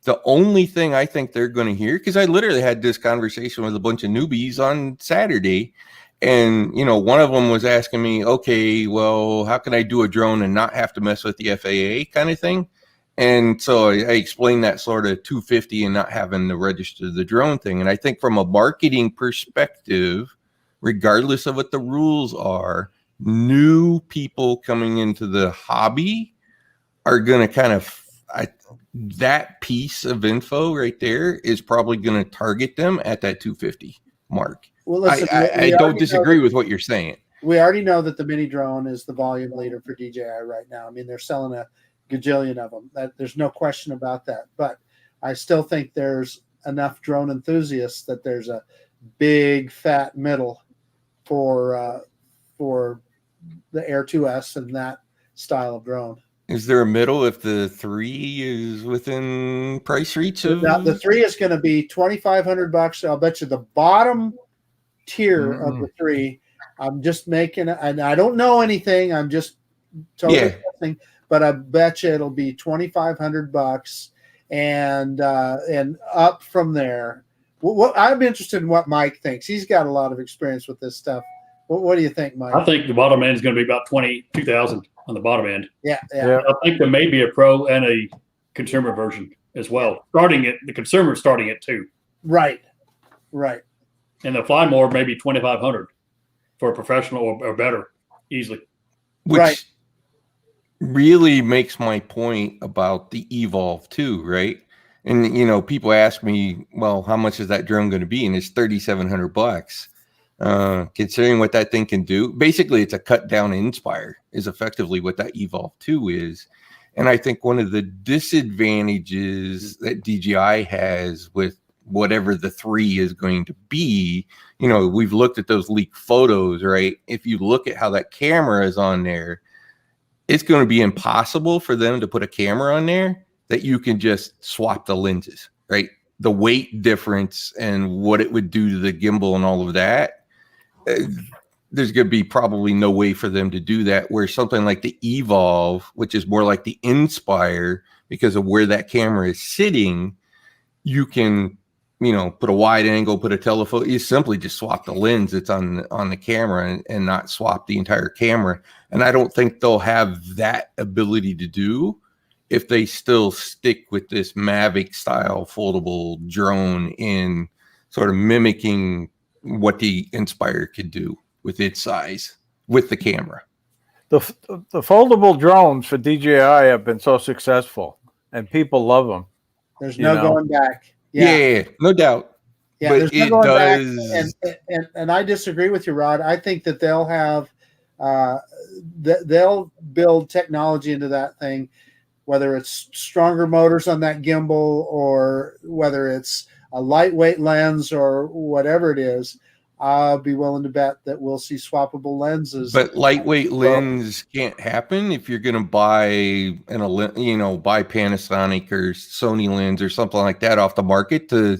the only thing I think they're going to hear, because I literally had this conversation with a bunch of newbies on Saturday, and one of them was asking me, okay, well, how can I do a drone and not have to mess with the FAA kind of thing? And so I explained that sort of 250 and not having to register the drone thing. And I think from a marketing perspective, regardless of what the rules are, new people coming into the hobby are going to kind of, that piece of info right there is probably going to target them at that 250 mark. Well, listen, I don't disagree with what you're saying. We already know that the mini drone is the volume leader for DJI right now. I mean, they're selling a gajillion of them. There's no question about that. But I still think there's enough drone enthusiasts that there's a big fat middle for the Air 2S and that style of drone. Is there a middle if the 3 is within price reach of? Now, the 3 is going to be $2,500. I'll bet you the bottom tier of the 3. I'm just making, and I don't know anything. I'm just totally guessing, but I bet you it'll be $2,500 and up from there. I'm interested in what Mike thinks. He's got a lot of experience with this stuff. What do you think, Mike? I think the bottom end is going to be about $22,000 on the bottom end. Yeah. I think there may be a pro and a consumer version as well. The consumer starting at 2. Right. And the fly more maybe $2,500 for a professional or better, easily. Which really makes my point about the Evolve too, right? And people ask me, well, how much is that drone going to be? And it's $3,700. Considering what that thing can do, basically it's a cut down Inspire is effectively what that Evolve 2 is. And I think one of the disadvantages that DJI has with whatever the 3 is going to be, we've looked at those leaked photos, right? If you look at how that camera is on there, it's going to be impossible for them to put a camera on there that you can just swap the lenses, right? The weight difference and what it would do to the gimbal and all of that, there's going to be probably no way for them to do that, where something like the Evolve, which is more like the Inspire because of where that camera is sitting, you can, put a wide angle, put a telephoto, you simply just swap the lens that's on the camera and not swap the entire camera. And I don't think they'll have that ability to do if they still stick with this Mavic style foldable drone in sort of mimicking what the Inspire could do with its size with the camera. The foldable drones for DJI have been so successful and people love them. There's no going back. Yeah, no doubt. Yeah, but there's no going back. And I disagree with you, Rod. I think that they'll have they'll build technology into that thing, whether it's stronger motors on that gimbal or whether it's a lightweight lens or whatever it is. I'll be willing to bet that we'll see swappable lenses. But lightweight lens can't happen if you're going to buy buy Panasonic or Sony lens or something like that off the market to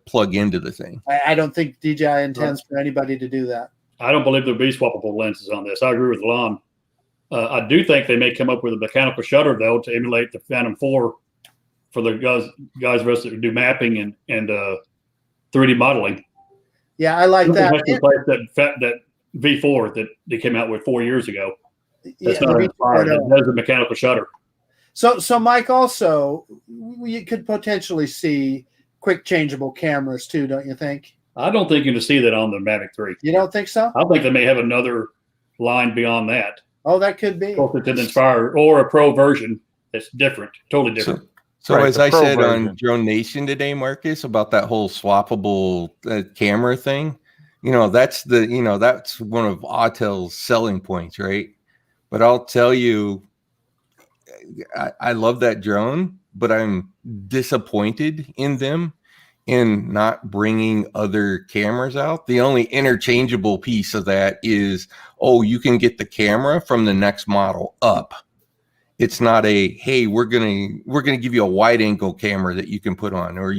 plug into the thing. I don't think DJI intends for anybody to do that. I don't believe there'll be swappable lenses on this. I agree with Lon. I do think they may come up with a mechanical shutter though to emulate the Phantom 4 for the guys of us that do mapping and 3D modeling. Yeah, I like that. That V4 that they came out with 4 years ago. That's Yeah, not inspired. It has a mechanical shutter. So Mike, also, you could potentially see quick changeable cameras too, don't you think? I don't think you're going to see that on the Mavic 3. You don't think so? I think they may have another line beyond that. Oh, that could be. Closer to the Inspire or a Pro version that's different, totally different. So Right, as the I Pro said version. on DroneNation today, Marcus, about that whole swappable camera thing, that's one of Autel's selling points, right? But I'll tell you, I love that drone, but I'm disappointed in them in not bringing other cameras out. The only interchangeable piece of that is, you can get the camera from the next model up. It's not hey, we're gonna give you a wide angle camera that you can put on, or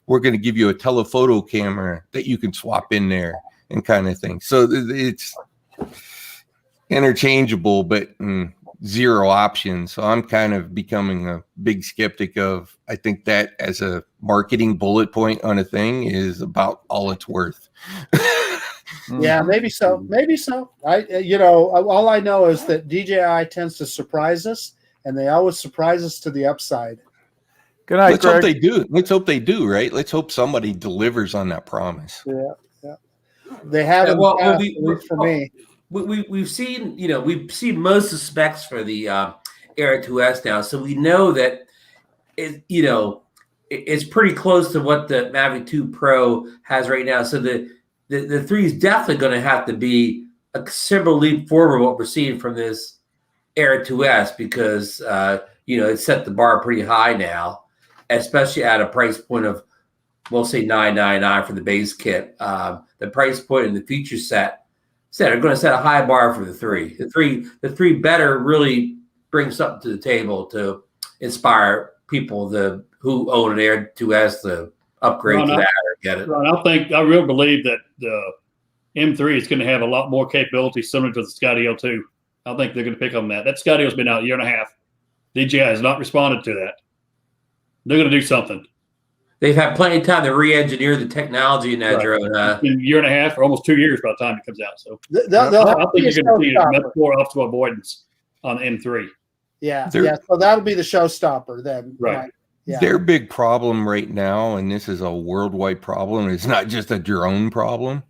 we're gonna give you a telephoto camera that you can swap in there and kind of thing. So it's interchangeable, but zero options. So I'm kind of becoming a big skeptic of. I think that as a marketing bullet point on a thing is about all it's worth. Yeah, maybe so. Maybe so. All I know is that DJI tends to surprise us, and they always surprise us to the upside. Good night, Let's Greg. hope they do. Let's hope they do, right? Let's hope somebody delivers on that promise. Yeah. They haven't. At least for me. We've seen most of the specs for the Air 2S now, so we know that it's pretty close to what the Mavic 2 Pro has right now. So the 3 is definitely going to have to be a considerable leap forward what we're seeing from this Air 2S because it's set the bar pretty high now, especially at a price point of we'll say $999 for the base kit. The price point and the feature set are going to set a high bar for the 3. The 3 better really bring something to the table to inspire people who own an Air 2S to upgrade to that or get it. Ron, I really believe that the M3 is going to have a lot more capability similar to the Skydio 2. I think they're going to pick on that. That Skydio's been out a year and a half. DJI has not responded to that. They're going to do something. They've had plenty of time to re-engineer the technology in that drone. It's been a year and a half or almost 2 years by the time it comes out. So They'll I think you're going to see much more obstacle avoidance on the M3. Yeah. So that'll be the showstopper then. Right. Yeah. Their big problem right now, and this is a worldwide problem, it's not just a drone problem,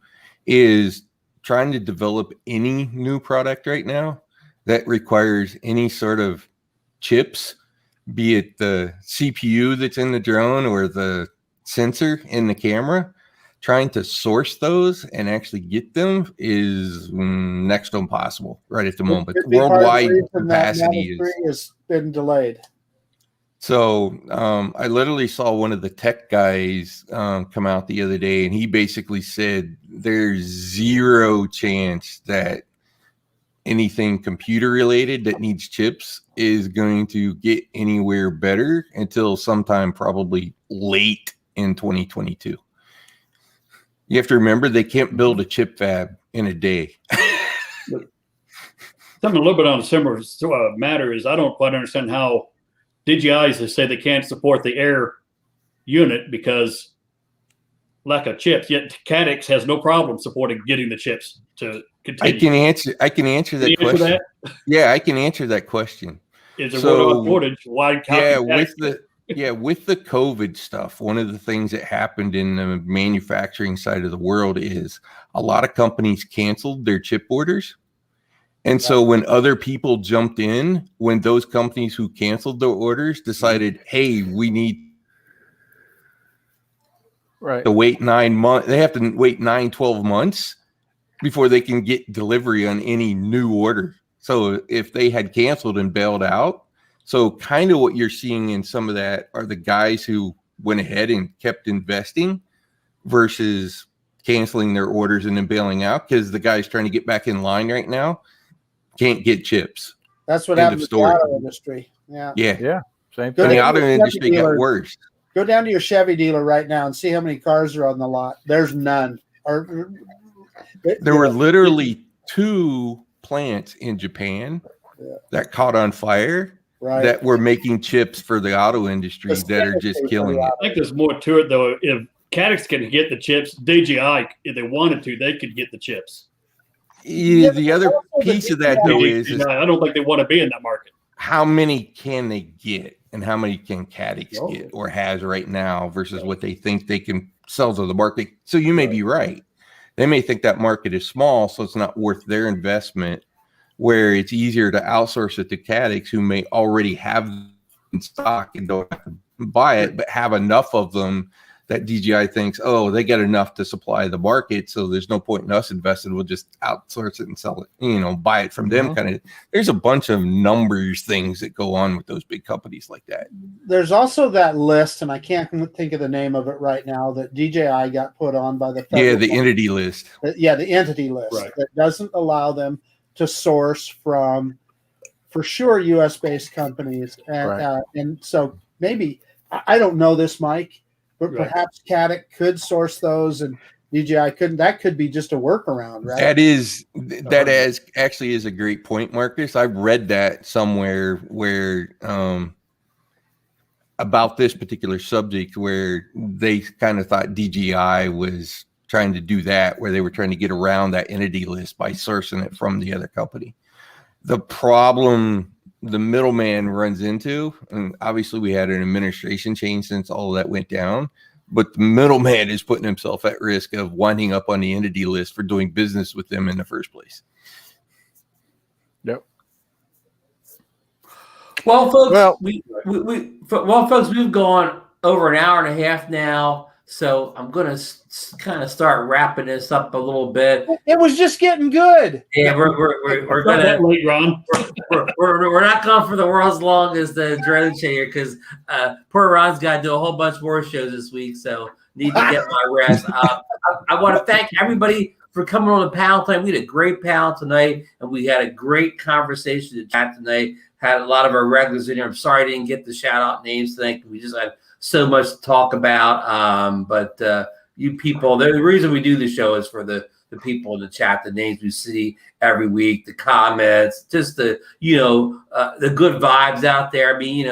is trying to develop any new product right now that requires any sort of chips, be it the CPU that's in the drone or the sensor in the camera. Trying to source those and actually get them is next to impossible right at the moment. Worldwide capacity has been delayed. So I literally saw one of the tech guys come out the other day, and he basically said there's zero chance that anything computer related that needs chips is going to get anywhere better until sometime probably late in 2022. You have to remember they can't build a chip fab in a day. Something a little bit on a similar matter is I don't quite understand how DJIs say they can't support the Air unit because lack of chips. Yet Cadix has no problem supporting getting the chips to continue. I can answer that question. Yeah, I can answer that question. Is there worldwide shortage? Why? With the COVID stuff, one of the things that happened in the manufacturing side of the world is a lot of companies canceled their chip orders. And so when other people jumped in, when those companies who canceled their orders decided, hey, we need to wait 9 months, they have to wait 12 months before they can get delivery on any new order. So if they had canceled and bailed out, so kind of what you're seeing in some of that are the guys who went ahead and kept investing versus canceling their orders and then bailing out because the guys trying to get back in line right now can't get chips. That's what End happened of to the story. auto industry. Yeah. Yeah. Same And thing. the down auto to your industry Chevy got dealer. worse. Go down to your Chevy dealer right now and see how many cars are on the lot. There's none. There were literally 2 plants in Japan that caught on fire that were making chips for the auto industry that are just killing it. I think there's more to it though. If Caddx can get the chips, DJI, if they wanted to, they could get the chips. Yeah, the other piece of that though is I don't think they want to be in that market. how many can they get and how many can Caddx get or has right now versus what they think they can sell to the market. So you may be right. They may think that market is small, so it's not worth their investment, where it's easier to outsource it to Caddx, who may already have in stock and don't have to buy it, but have enough of them that DJI thinks, oh, they get enough to supply the market, so there's no point in us investing. We'll just outsource it and sell it, buy it from them. Kind of. There's a bunch of numbers things that go on with those big companies like that. There's also that list, and I can't think of the name of it right now, that DJI got put on by the federal the entity list. the entity list that doesn't allow them to source from, for sure, U.S.-based companies, and so maybe I don't know this, Mike. But perhaps Caddx could source those and DJI couldn't. That could be just a workaround, right? That actually is a great point, Marcus. I've read that somewhere where about this particular subject where they kind of thought DJI was trying to do that, where they were trying to get around that entity list by sourcing it from the other company. The problem the middleman runs into, and obviously we had an administration change since all of that went down, but the middleman is putting himself at risk of winding up on the entity list for doing business with them in the first place. Yep. Well, folks, we've gone over an hour and a half now, so I'm going to kind of start wrapping this up a little bit. It was just getting good. Yeah, we're going to late, Ron. we're not going for the world's longest drone show here because poor Ron's got to do a whole bunch more shows this week, so need to get my rest. I want to thank everybody for coming on the panel tonight. We had a great panel tonight, and we had a great conversation to chat tonight. Had a lot of our regulars in here. I'm sorry I didn't get the shout out names tonight. We just had so much to talk about. But you people, the reason we do the show is for the people in the chat, the names we see every week, the comments, just the good vibes out there. I mean,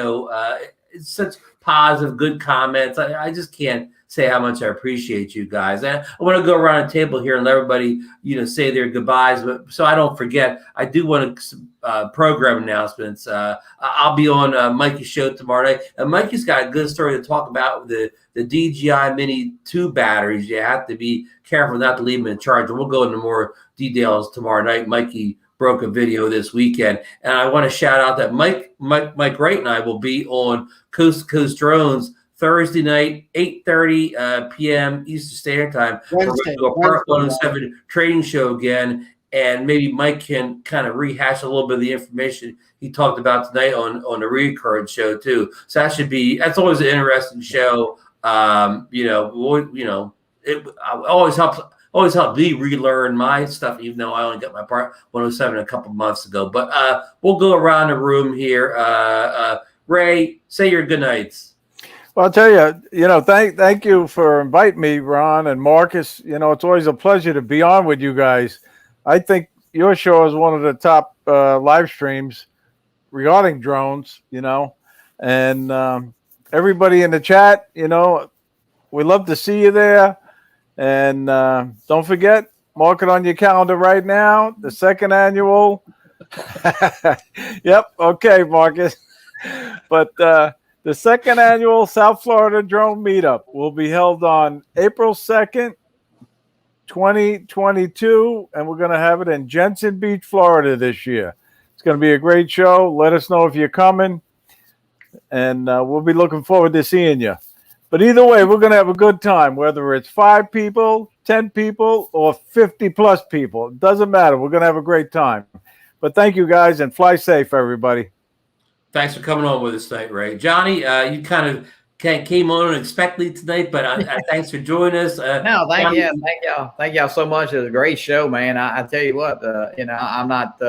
it's such positive, good comments. I just can't say how much I appreciate you guys. And I want to go around the table here and let everybody, say their goodbyes. But so I don't forget, I do want to program announcements. I'll be on Mikey's show tomorrow night. And Mikey's got a good story to talk about with the DJI Mini 2 batteries. You have to be careful not to leave them in charge. And we'll go into more details tomorrow night. Mikey broke a video this weekend. And I want to shout out that Mike Wright and I will be on Coast to Coast Drones Thursday night, 8:30 p.m. Eastern Standard Time. Wednesday, we're going to do a Part 107 trading show again, and maybe Mike can kind of rehash a little bit of the information he talked about tonight on the recurrent show too. So that's always an interesting show. It always helps me relearn my stuff, even though I only got my Part 107 a couple months ago. But we'll go around the room here. Ray, say your good nights. Well, I'll tell you, thank you for inviting me, Ron and Marcus. It's always a pleasure to be on with you guys. I think your show is one of the top live streams regarding drones, and everybody in the chat, we love to see you there. And don't forget, mark it on your calendar right now, the second annual. Yep. Okay, Marcus. But the second annual South Florida Drone Meetup will be held on April 2nd, 2022, and we're going to have it in Jensen Beach, Florida this year. It's going to be a great show. Let us know if you're coming, and we'll be looking forward to seeing you. But either way, we're going to have a good time, whether it's 5 people, 10 people, or 50-plus people. It doesn't matter. We're going to have a great time. But thank you, guys, and fly safe, everybody. Thanks for coming on with us tonight, Ray. Johnny, you kind of came on unexpectedly tonight, but thanks for joining us. No, thank y'all so much. It was a great show, man. I tell you what, I'm not.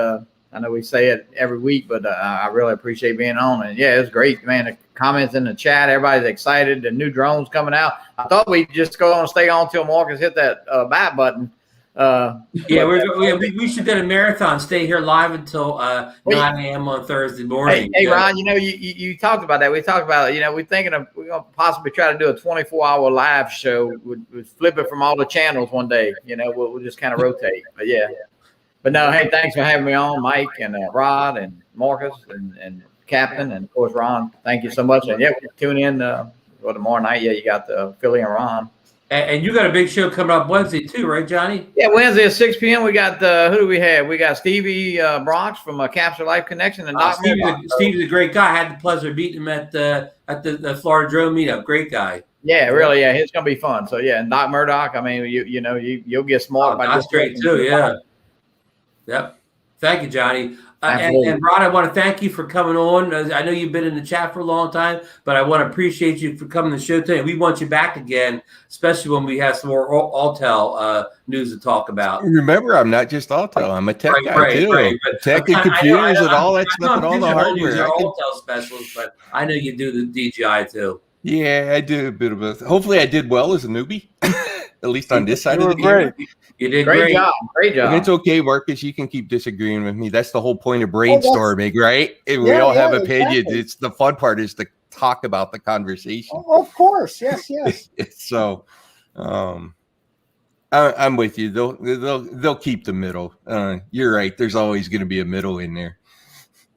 I know we say it every week, but I really appreciate being on. And yeah, it's great, man. The comments in the chat, everybody's excited. The new drones coming out. I thought we'd just go on and stay on till Marcus hit that back button. We should get a marathon. Stay here live until 9 a.m. on Thursday morning. Hey, Ron, you talked about that. We talked about it. We're going to possibly try to do a 24-hour live show. We'd flip it from all the channels one day. We'll just kind of rotate. But yeah. But no, hey, thanks for having me on, Mike and Rod and Marcus and Captain and of course Ron. Thank you so much. And yeah, tune in tomorrow night. Yeah, you got the Philly and Ron. And you got a big show coming up Wednesday too, right, Johnny? Yeah, Wednesday at 6 p.m. We got who do we have? We got Stevie Bronx from Capture Life Connection and Doc Stevie's a great guy. I had the pleasure of meeting him at the Florida Drone Meetup. Great guy. Yeah, really. Yeah, it's gonna be fun. So yeah, and Doc Murdoch. I mean, you'll get smart by that's great too. Yeah. Yep. Thank you, Johnny. And Rod, I want to thank you for coming on. I know you've been in the chat for a long time, but I want to appreciate you for coming to the show today. We want you back again, especially when we have some more Autel news to talk about. Remember, I'm not just Autel. I'm a tech guy too. Right. Tech and computers and all that stuff and all the hardware. You're Autel specialist, but I know you do the DJI too. Yeah, I do a bit of both. Hopefully, I did well as a newbie, at least on this side of the game. You did great job. And it's okay, Marcus. You can keep disagreeing with me. That's the whole point of brainstorming, right? If we all have opinions. Exactly. It's the fun part is to talk about the conversation. Oh, of course, yes. So, I'm with you. They'll keep the middle. You're right. There's always going to be a middle in there.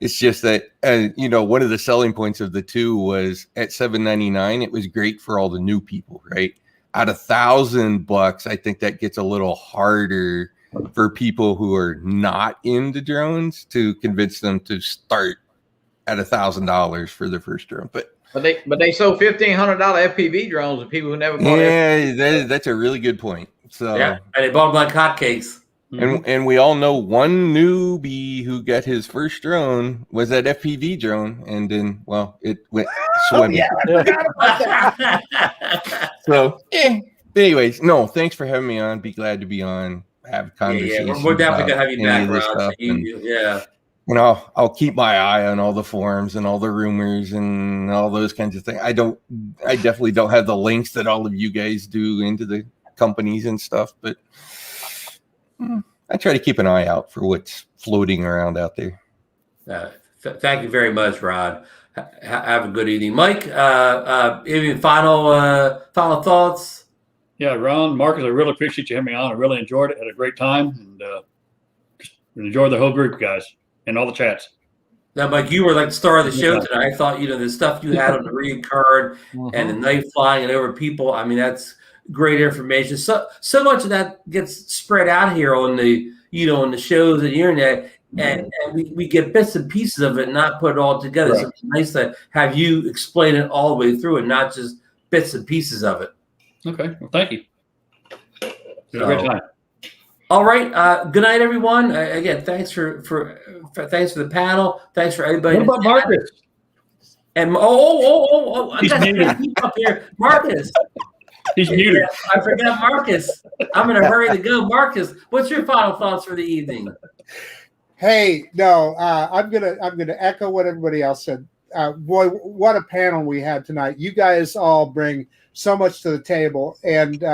It's just that one of the selling points of the two was at $799. It was great for all the new people, right? At $1,000, I think that gets a little harder for people who are not into drones to convince them to start at $1,000 for their first drone. But they sold $1,500 FPV drones to people who never bought it. Yeah, that's a really good point. So yeah, and they bought them like hotcakes. And we all know one newbie who got his first drone was that FPV drone, and then it went swimming. I forgot about that. So, anyways, no, thanks for having me on. Be glad to be on. Have conversations. Yeah, we're definitely gonna have you back, Rod. I'll keep my eye on all the forums and all the rumors and all those kinds of things. I definitely don't have the links that all of you guys do into the companies and stuff, but I try to keep an eye out for what's floating around out there. Thank you very much, Rod. Have a good evening, Mike. Any final thoughts? Yeah, Ron, Marcus, I really appreciate you having me on. I really enjoyed it. Had a great time, and enjoyed the whole group, guys, and all the chats. Now, Mike, you were like the star of the show tonight. I thought the stuff you had on the recurrent and the night flying and over people. I mean, that's great information. So much of that gets spread out here on the on the shows and the internet, and we get bits and pieces of it and not put it all together. Right. So it's nice to have you explain it all the way through and not just bits and pieces of it. Okay, well, thank you. It was a great time. All right. Good night, everyone. Again, thanks for the panel. Thanks for everybody. What about Marcus? And I got to keep up here, Marcus. He's muted. I forgot Marcus. I'm in a hurry to go. Marcus, what's your final thoughts for the evening? Hey, no, I'm gonna echo what everybody else said. Boy, what a panel we had tonight. You guys all bring so much to the table, and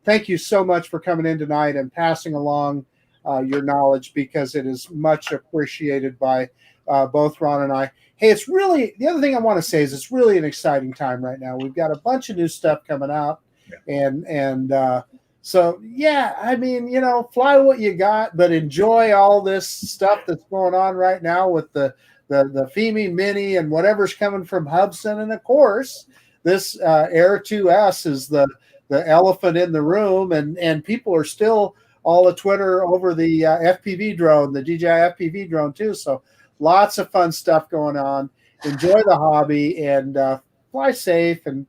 thank you so much for coming in tonight and passing along your knowledge, because it is much appreciated by both Ron and I. Hey, it's really, the other thing I want to say is it's really an exciting time right now. We've got a bunch of new stuff coming out. So yeah, I mean, fly what you got, but enjoy all this stuff that's going on right now with the Fimi Mini and whatever's coming from Hubsan, and of course this Air 2S is the elephant in the room, and people are still all of Twitter over the FPV drone, the DJI FPV drone too. So lots of fun stuff going on. Enjoy the hobby and fly safe and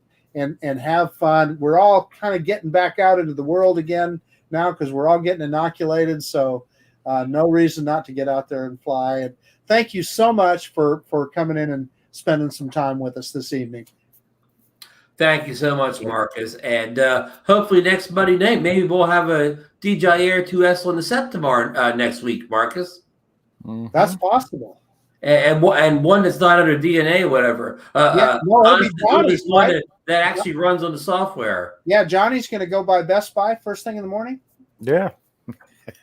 have fun. We're all kind of getting back out into the world again now because we're all getting inoculated. So no reason not to get out there and fly. And thank you so much for coming in and spending some time with us this evening. Thank you so much, Marcus. And hopefully next Monday night, maybe we'll have a DJI Air 2S on the set tomorrow next week, Marcus. Mhm. That's possible. And one that's not under DNA or whatever. Yeah, no, it'll be Johnny's, one right? that actually runs on the software. Yeah, Johnny's going to go by Best Buy first thing in the morning. Yeah.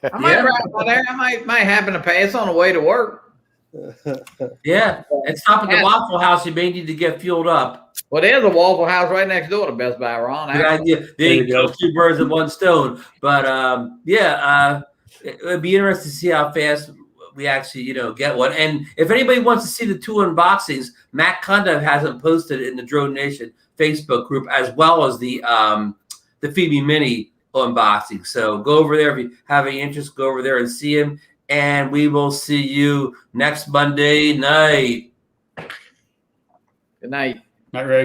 I might drive by there. I might happen to pass on the way to work. Yeah, and stop at the Waffle House. You may need to get fueled up. Well, there's a Waffle House right next door to Best Buy, Ron. Good idea. There you go. 2 birds with 1 stone. But it would be interesting to see how fast we actually, get one. And if anybody wants to see the 2 unboxings, Matt Conda has them posted in the DroneNation Facebook group, as well as the Fimi Mini unboxing. So go over there if you have any interest. Go over there and see him. And we will see you next Monday night. Good night. Night, Ray.